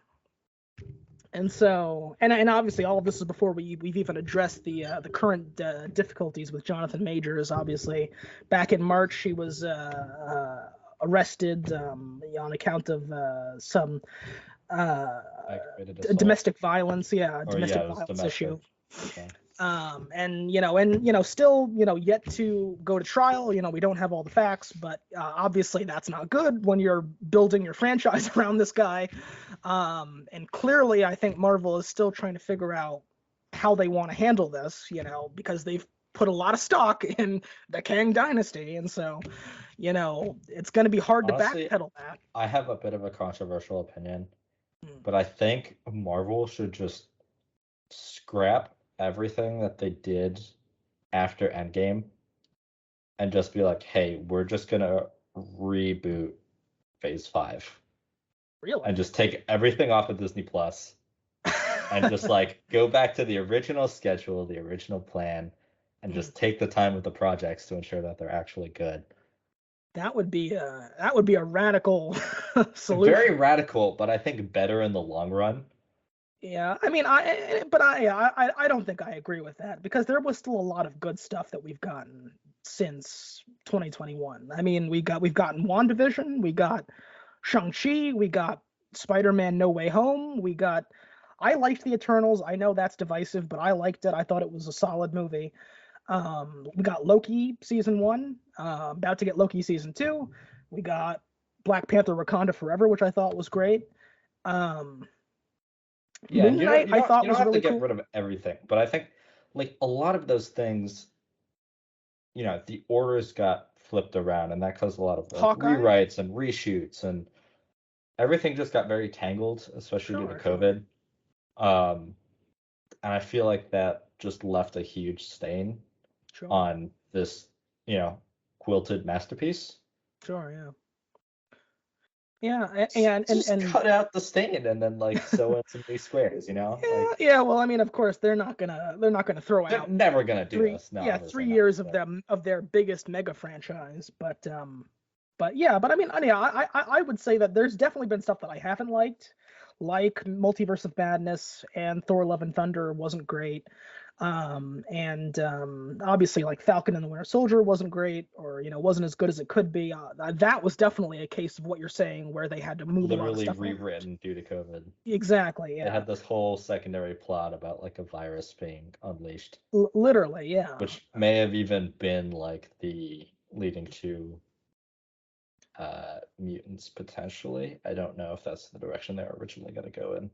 so, and obviously all of this is before we've even addressed the current difficulties with Jonathan Majors. Obviously, back in March, he was arrested on account of some Aggravated assault. domestic violence. Yeah, Or, domestic it was violence domestic. issue. Okay. And still, yet to go to trial. We don't have all the facts, but obviously that's not good when you're building your franchise around this guy. And clearly, I think Marvel is still trying to figure out how they want to handle this, because they've put a lot of stock in the Kang Dynasty, and so, it's going to be hard Honestly, to backpedal that. I have a bit of a controversial opinion, Hmm. but I think Marvel should just scrap everything that they did after Endgame and just be like, hey, we're just gonna reboot Phase 5 Really? and just take everything off of Disney Plus and just like go back to the original schedule, the original plan, and just take the time with the projects to ensure that they're actually good. That would be a radical solution. Very radical, but I think better in the long run. Yeah, I mean, I don't think I agree with that, because there was still a lot of good stuff that we've gotten since 2021. I mean, we've gotten WandaVision, we got Shang-Chi, we got Spider-Man No Way Home, I liked the Eternals. I know that's divisive, but I liked it. I thought it was a solid movie. We got Loki season 1, about to get Loki season 2. We got Black Panther Wakanda Forever, which I thought was great. Yeah, Moon Knight, I thought was really cool. You don't have to get rid of everything, but I think like a lot of those things, the orders got flipped around, and that caused a lot of rewrites and reshoots, and everything just got very tangled, especially due to COVID. And I feel like that just left a huge stain on this, quilted masterpiece. Sure, yeah. Yeah, and cut out the stain and then like sew in some new squares, Yeah, well, I mean, of course they're not gonna throw out. They're never gonna do this. No, 3 years of their biggest mega franchise, but yeah, but I mean, I would say that there's definitely been stuff that I haven't liked, like Multiverse of Madness and Thor: Love and Thunder wasn't great. And obviously, like Falcon and the Winter Soldier wasn't great, or wasn't as good as it could be. That was definitely a case of what you're saying, where they had to move literally a lot of stuff rewritten due to COVID. Exactly. Yeah. They had this whole secondary plot about like a virus being unleashed. Literally, yeah. Which may have even been like the leading to mutants potentially. I don't know if that's the direction they were originally going to go in.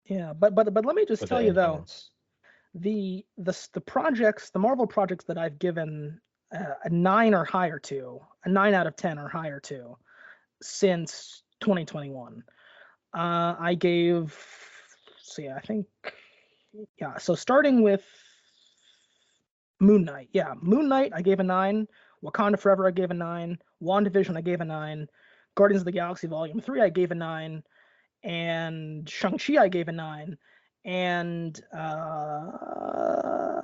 Yeah, but let me just tell you though. The projects, the Marvel projects that I've given a 9 or higher to, a 9 out of 10 or higher to, since 2021, I gave. I think, yeah. So starting with Moon Knight, I gave a 9. Wakanda Forever, I gave a 9. WandaVision, I gave a 9. Guardians of the Galaxy Volume 3, I gave a 9. And Shang-Chi, I gave a 9. And I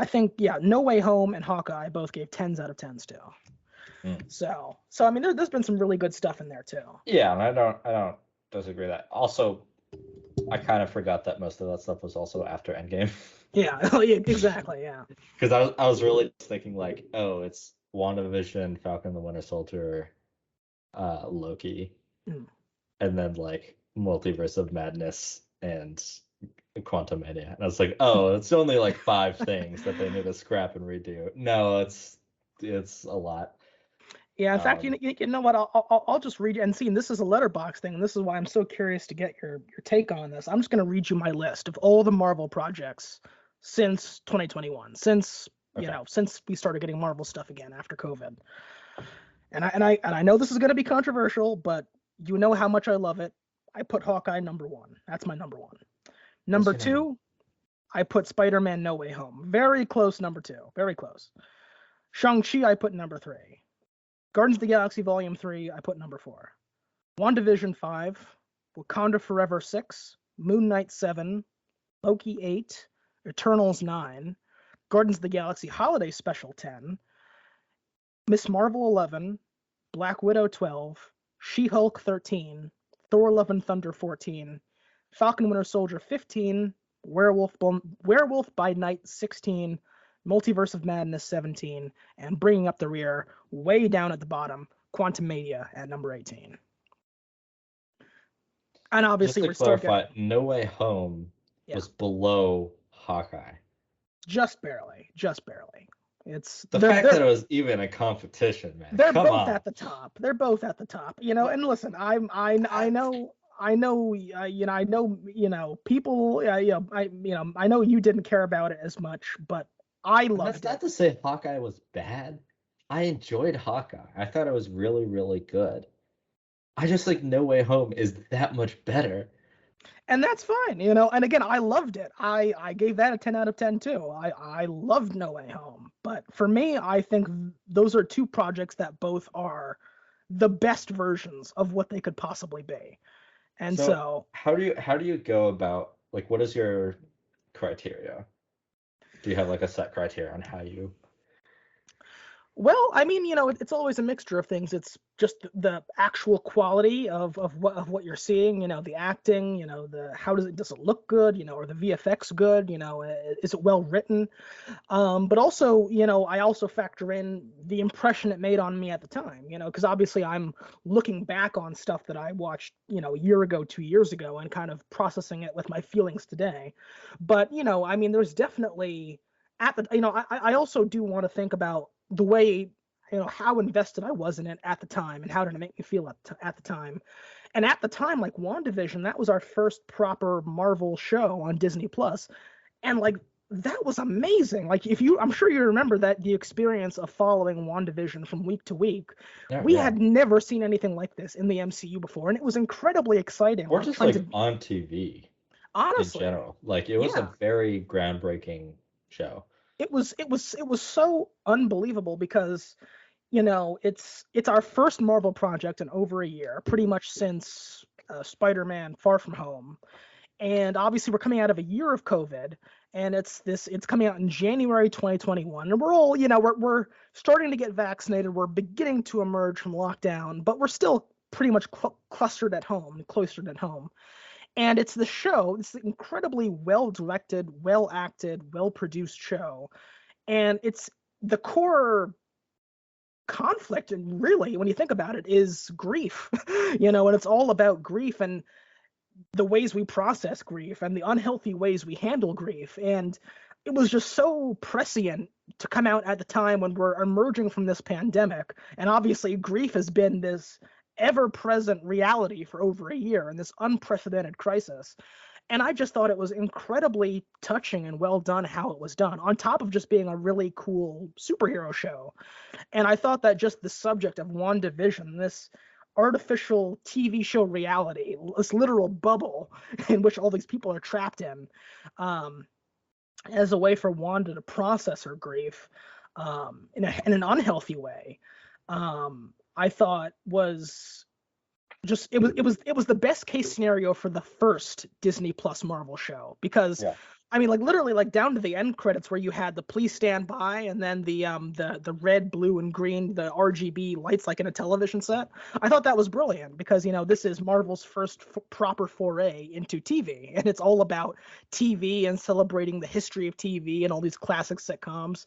think No Way Home and Hawkeye both gave 10s out of 10s too. So I mean, there's been some really good stuff in there too. Yeah, and I don't disagree with that. Also, I kind of forgot that most of that stuff was also after Endgame. Yeah, exactly, yeah. Because I was really thinking like, oh, it's WandaVision, Falcon the Winter Soldier, Loki, and then like Multiverse of Madness and Quantumania. And I was like, oh, it's only like 5 things that they need to scrap and redo. No, it's a lot. Yeah, in fact, you know what? I'll just read, and see, and this is a letterbox thing, and this is why I'm so curious to get your take on this. I'm just going to read you my list of all the Marvel projects since 2021, since since we started getting Marvel stuff again after COVID. And I know this is going to be controversial, but you know how much I love it. I put Hawkeye number 1. That's my number 1. Number 2, I put Spider-Man No Way Home. Very close number 2. Very close. Shang-Chi, I put number 3. Guardians of the Galaxy Volume 3, I put number 4. WandaVision 5. Wakanda Forever 6. Moon Knight 7. Loki 8. Eternals 9. Guardians of the Galaxy Holiday Special 10. Miss Marvel 11. Black Widow 12. She-Hulk 13. Thor: Love and Thunder 14. Falcon Winter Soldier 15. Werewolf by Night 16. Multiverse of Madness 17. And bringing up the rear, way down at the bottom, Quantumania at number 18. And obviously, Just to clarify, No Way Home was below Hawkeye. Just barely. It's the fact that it was even a competition, man. They're Come both on. at the top. They're both at the top. You know, and listen, I know people. I know you didn't care about it as much, but I loved it. That's not to say Hawkeye was bad. I enjoyed Hawkeye. I thought it was really, really good. I just think No Way Home is that much better. And that's fine, you know. And again, I loved it. I gave that a 10 out of 10 too. I loved No Way Home. But for me, I think those are two projects that both are the best versions of what they could possibly be. And so how do you go about, like, what is your criteria? Do you have like a set criteria on how you? Well, I mean, you know, it's always a mixture of things. It's just the actual quality of what you're seeing, you know, the acting, you know, how does it look good, you know, are the VFX good, you know, is it well written? But also, you know, I also factor in the impression it made on me at the time, you know, because obviously I'm looking back on stuff that I watched, you know, a year ago, 2 years ago, and kind of processing it with my feelings today. But, you know, I mean, there's definitely I also do want to think about the way, you know, how invested I was in it at the time and how did it make me feel at the time. And at the time, like WandaVision, that was our first proper Marvel show on Disney Plus. And like, that was amazing. Like, I'm sure you remember that the experience of following WandaVision from week to week. We had never seen anything like this in the MCU before, and it was incredibly exciting. Or just like on TV. Honestly, in general, like it was a very groundbreaking show. It was so unbelievable because, you know, it's our first Marvel project in over a year, pretty much since Spider-Man Far From Home. And obviously we're coming out of a year of COVID, and it's coming out in January 2021. And we're all, you know, we're starting to get vaccinated. We're beginning to emerge from lockdown, but we're still pretty much cloistered at home. And it's the show, it's the incredibly well-directed, well-acted, well-produced show. And it's the core conflict, and really, when you think about it, is grief. You know, and it's all about grief and the ways we process grief and the unhealthy ways we handle grief. And it was just so prescient to come out at the time when we're emerging from this pandemic. And obviously, grief has been this ever-present reality for over a year in this unprecedented crisis. And I just thought it was incredibly touching and well done how it was done, on top of just being a really cool superhero show. And I thought that just the subject of WandaVision, this artificial TV show reality, this literal bubble in which all these people are trapped in, as a way for Wanda to process her grief in an unhealthy way, I thought was just it was the best case scenario for the first Disney Plus Marvel show, because I mean, like, literally, like, down to the end credits where you had the "Please Stand By" and then the red, blue, and green, the RGB lights like in a television set. I thought that was brilliant because, you know, this is Marvel's first proper foray into TV, and it's all about TV and celebrating the history of TV and all these classic sitcoms.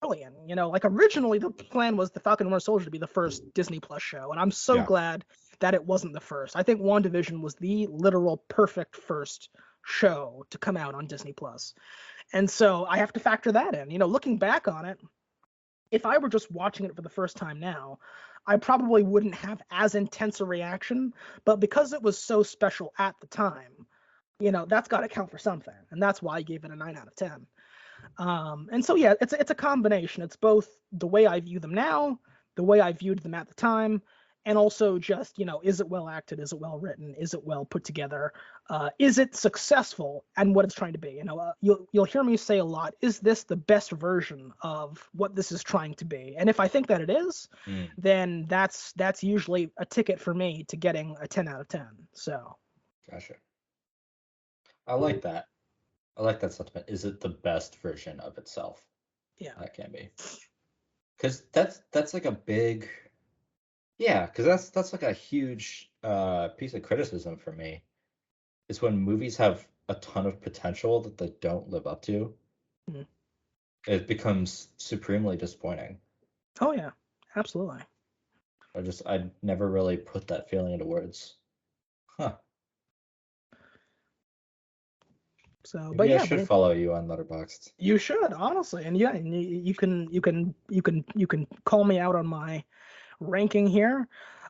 Brilliant. You know, like, originally the plan was the Falcon and Winter Soldier to be the first Disney Plus show, and I'm so glad that it wasn't the first. I think WandaVision was the literal perfect first show to come out on Disney Plus. And so I have to factor that in. You know, looking back on it, if I were just watching it for the first time now, I probably wouldn't have as intense a reaction, but because it was so special at the time, you know, that's got to count for something. And that's why I gave it a 9 out of 10. And so, yeah, it's a combination. It's both the way I view them now, the way I viewed them at the time, and also just, you know, is it well acted? Is it well written? Is it well put together? Is it successful and what it's trying to be? You know, you'll hear me say a lot, is this the best version of what this is trying to be? And if I think that it is, then that's usually a ticket for me to getting a 10 out of 10. So. Gotcha. I like that. I like that sentiment. Is it the best version of itself? Yeah. That can be. Because that's like a big... Yeah, because that's like a huge piece of criticism for me. Is when movies have a ton of potential that they don't live up to. It becomes supremely disappointing. Oh, yeah. Absolutely. I never really put that feeling into words. Huh. So, Maybe but I yeah, should follow you on Letterboxd. you should, honestly, and yeah, and you can call me out on my ranking here.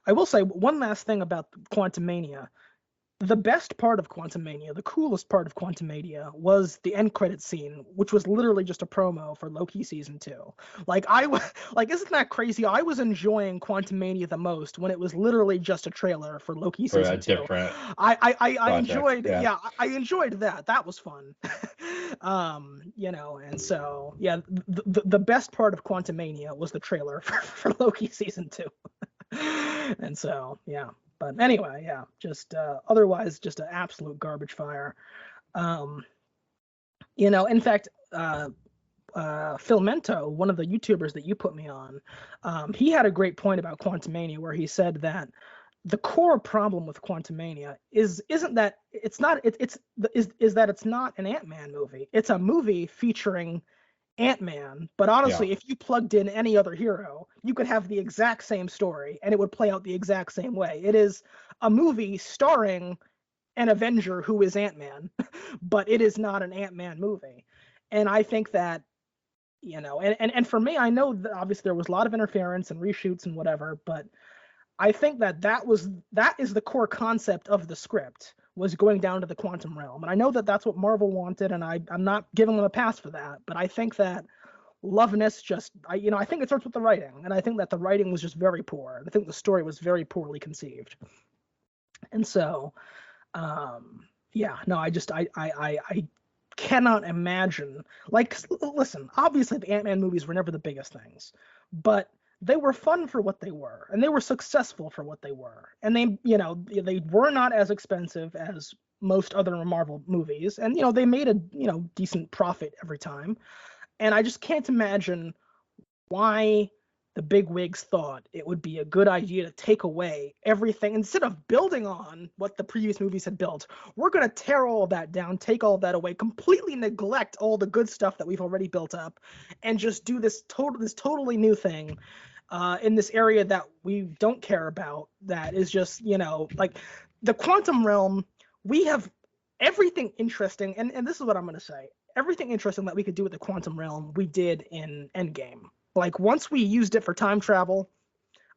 I will say one last thing about Quantumania. The best part of Quantumania, the coolest part of Quantumania, was the end credit scene, which was literally just a promo for Loki season 2. Like isn't that crazy? I was enjoying Quantumania the most when it was literally just a trailer for Loki For a season 2. different I project, enjoyed, yeah. I enjoyed that. That was fun. And so yeah, the best part of Quantumania was the trailer for Loki season 2. And so yeah. But anyway, yeah, just otherwise just an absolute garbage fire. In fact, Philmento, one of the YouTubers that you put me on, he had a great point about Quantumania where he said that the core problem with Quantumania is that it's not an Ant-Man movie. It's a movie featuring Ant-Man, but honestly, if you plugged in any other hero, you could have the exact same story and it would play out the exact same way. It is a movie starring an Avenger who is Ant-Man, but it is not an Ant-Man movie. And I think that, and for me, I know that obviously there was a lot of interference and reshoots and whatever, but I think that is the core concept of the script, was going down to the quantum realm. And I know that that's what Marvel wanted, and I'm not giving them a pass for that, but I think that Loveness I think it starts with the writing, and I think that the writing was just very poor. I think the story was very poorly conceived. And so, yeah, no, I cannot imagine, like, listen, obviously the Ant-Man movies were never the biggest things, but they were fun for what they were, and they were successful for what they were. And they were not as expensive as most other Marvel movies, and they made a decent profit every time. And I just can't imagine why the bigwigs thought it would be a good idea to take away everything instead of building on what the previous movies had built. We're going to tear all of that down, take all of that away, completely neglect all the good stuff that we've already built up, and just do this totally new thing in this area that we don't care about. That is just like the quantum realm. We have everything interesting, and this is what I'm going to say. Everything interesting that we could do with the quantum realm, we did in Endgame. Like, once we used it for time travel,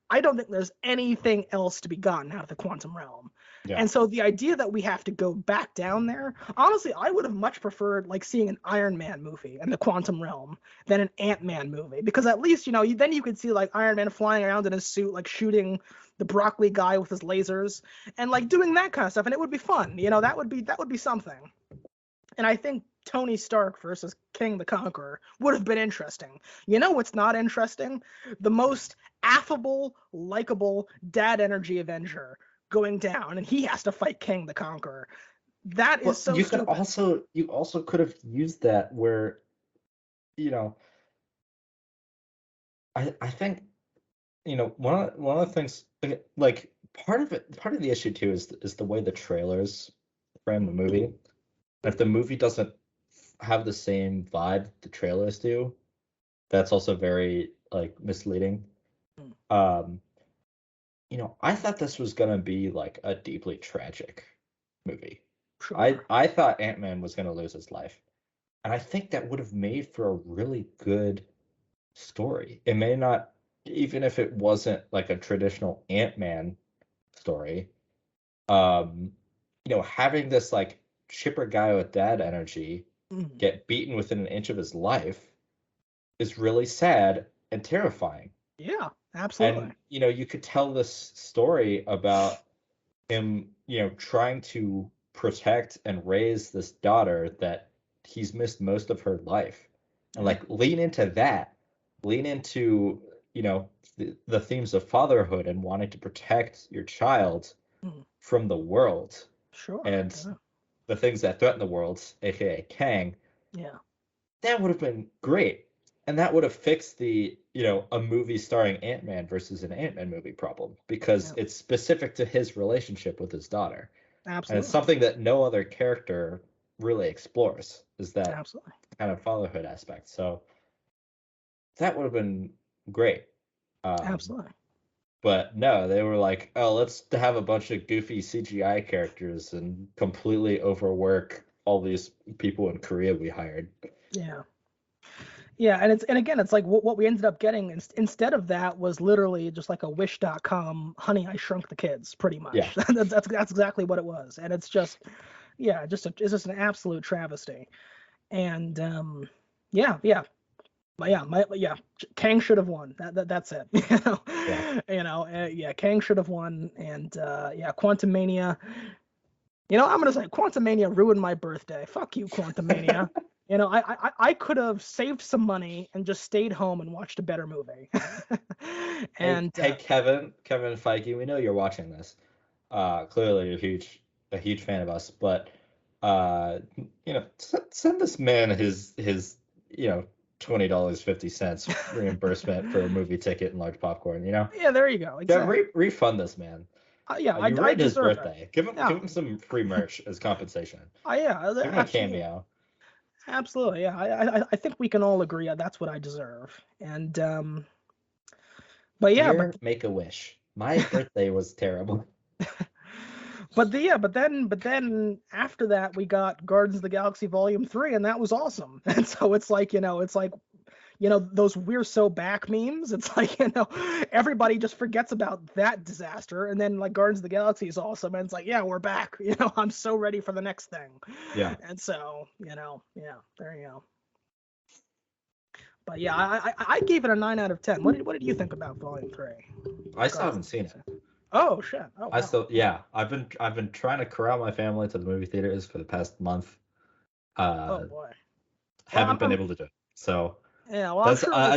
I don't think there's anything else to be gotten out of the quantum realm. Yeah. And so the idea that we have to go back down there, honestly, I would have much preferred like seeing an Iron Man movie in the quantum realm than an Ant-Man movie, because at least then you could see like Iron Man flying around in his suit, like shooting the broccoli guy with his lasers and like doing that kind of stuff, and it would be fun. That would be something. And I think Tony Stark versus King the Conqueror would have been interesting. What's not interesting? The most affable, likable, dad energy Avenger going down, and he has to fight King the Conqueror. That is so stupid. You also could have used that where, I think, one of the things, like part of the issue too is the way the trailers frame the movie. If the movie doesn't have the same vibe the trailers do, that's also very like misleading. I thought this was gonna be like a deeply tragic movie. Sure. I thought Ant-Man was gonna lose his life, and I think that would have made for a really good story. It may not, even if it wasn't like a traditional Ant-Man story, having this like chipper guy with dad energy get beaten within an inch of his life is really sad and terrifying. Yeah, absolutely. And you could tell this story about him, trying to protect and raise this daughter that he's missed most of her life, and like lean into the themes of fatherhood and wanting to protect your child from the world. Sure. And the things that threaten the world, aka Kang. Yeah. That would have been great. And that would have fixed the, a movie starring Ant-Man versus an Ant-Man movie problem, because it's specific to his relationship with his daughter. Absolutely. And it's something that no other character really explores, is that kind of fatherhood aspect. So that would have been great. Absolutely. But no, they were like, oh, let's have a bunch of goofy CGI characters and completely overwork all these people in Korea we hired. Yeah. Yeah, and again, it's like what we ended up getting instead of that was literally just like a Wish.com Honey, I Shrunk the Kids, pretty much. Yeah. That's exactly what it was, and it's just, yeah, it's just an absolute travesty. And yeah, Kang should have won. That's it. Kang should have won, and Quantum Mania. I'm gonna say Quantum Mania ruined my birthday. Fuck you, Quantum Mania. I could have saved some money and just stayed home and watched a better movie. And hey, Kevin Feige, we know you're watching this. Clearly you're a huge fan of us, but send this man his $20.50 reimbursement for a movie ticket and large popcorn. Yeah, there you go. Exactly. Yeah, refund this man. I ruined his birthday. It. Give him some free merch as compensation. Give him a cameo. Absolutely, yeah. I think we can all agree that's what I deserve. And but yeah, Make a wish. My birthday was terrible. But then after that we got Guardians of the Galaxy Volume 3, and that was awesome. And so it's like, those "we're so back" memes. It's like, everybody just forgets about that disaster, and then like Guardians of the Galaxy is awesome, and it's like, yeah, we're back. I'm so ready for the next thing. Yeah. And so, there you go. But yeah, I gave it a 9 out of 10. What did you think about Volume 3? I still haven't seen it. Oh shit. Oh, wow. I've been trying to corral my family to the movie theaters for the past month. Oh boy. Haven't been able to do it. So yeah, well,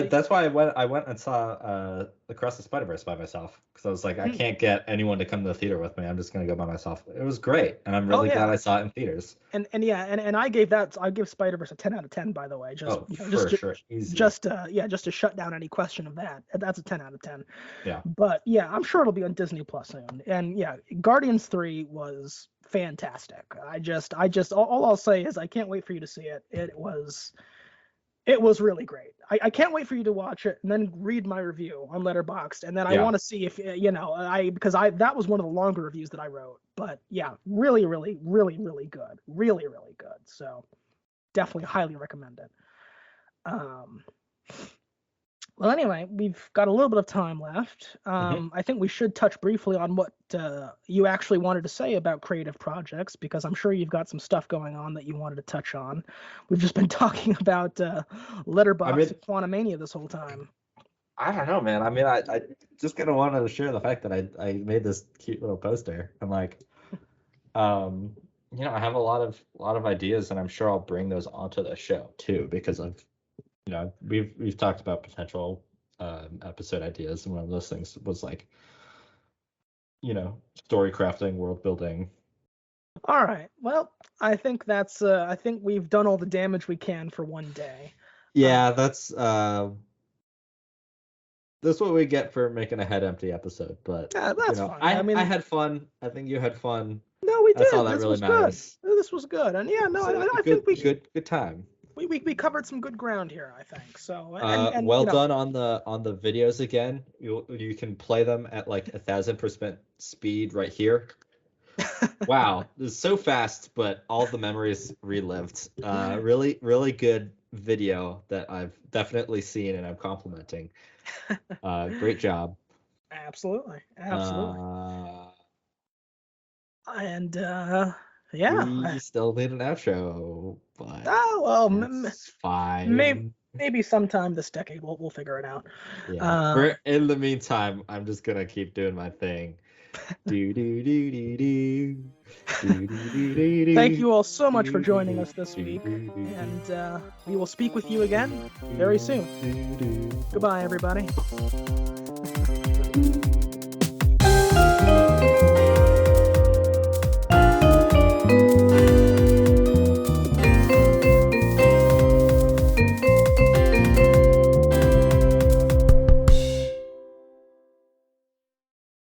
that's why I went and saw Across the Spider-Verse by myself, because I was like, I can't get anyone to come to the theater with me. I'm just gonna go by myself. It was great, and I'm really glad I saw it in theaters. And I give Spider-Verse a 10 out of 10, by the way. Sure. Easy. Just to shut down any question of that. That's a 10 out of 10. Yeah. But yeah, I'm sure it'll be on Disney Plus soon. And yeah, Guardians 3 was fantastic. All I'll say is I can't wait for you to see it. It was really great. I can't wait for you to watch it and then read my review on Letterboxd, and then I want to see if because that was one of the longer reviews that I wrote. But yeah, really, really, really, really good, really, really good. So definitely highly recommend it. Well, anyway, we've got a little bit of time left. I think we should touch briefly on what you actually wanted to say about creative projects, because I'm sure you've got some stuff going on that you wanted to touch on. We've just been talking about Letterboxd and Quantumania this whole time. I don't know, man. I mean, I just kind of wanted to share the fact that I made this cute little poster. I'm like, I have a lot of ideas, and I'm sure I'll bring those onto the show too, because we've talked about potential episode ideas, and one of those things was like, story crafting, world building. All right. Well, I think I think we've done all the damage we can for one day. Yeah, that's what we get for making a head empty episode. But that's fine. I had fun. I think you had fun. No, we did. That's all that really matters. This was good, and I think we good time. We covered some good ground here, I think. So done on the videos again. You can play them at like 1,000% speed right here. Wow, this is so fast, but all the memories relived. Really, really good video that I've definitely seen, and I'm complimenting. Great job. Absolutely. And we still need an outro, but it's fine. Maybe sometime this decade we'll figure it out. Yeah. In the meantime, I'm just gonna keep doing my thing. Thank you all so much for joining us this week, and we will speak with you again very soon. Goodbye, everybody.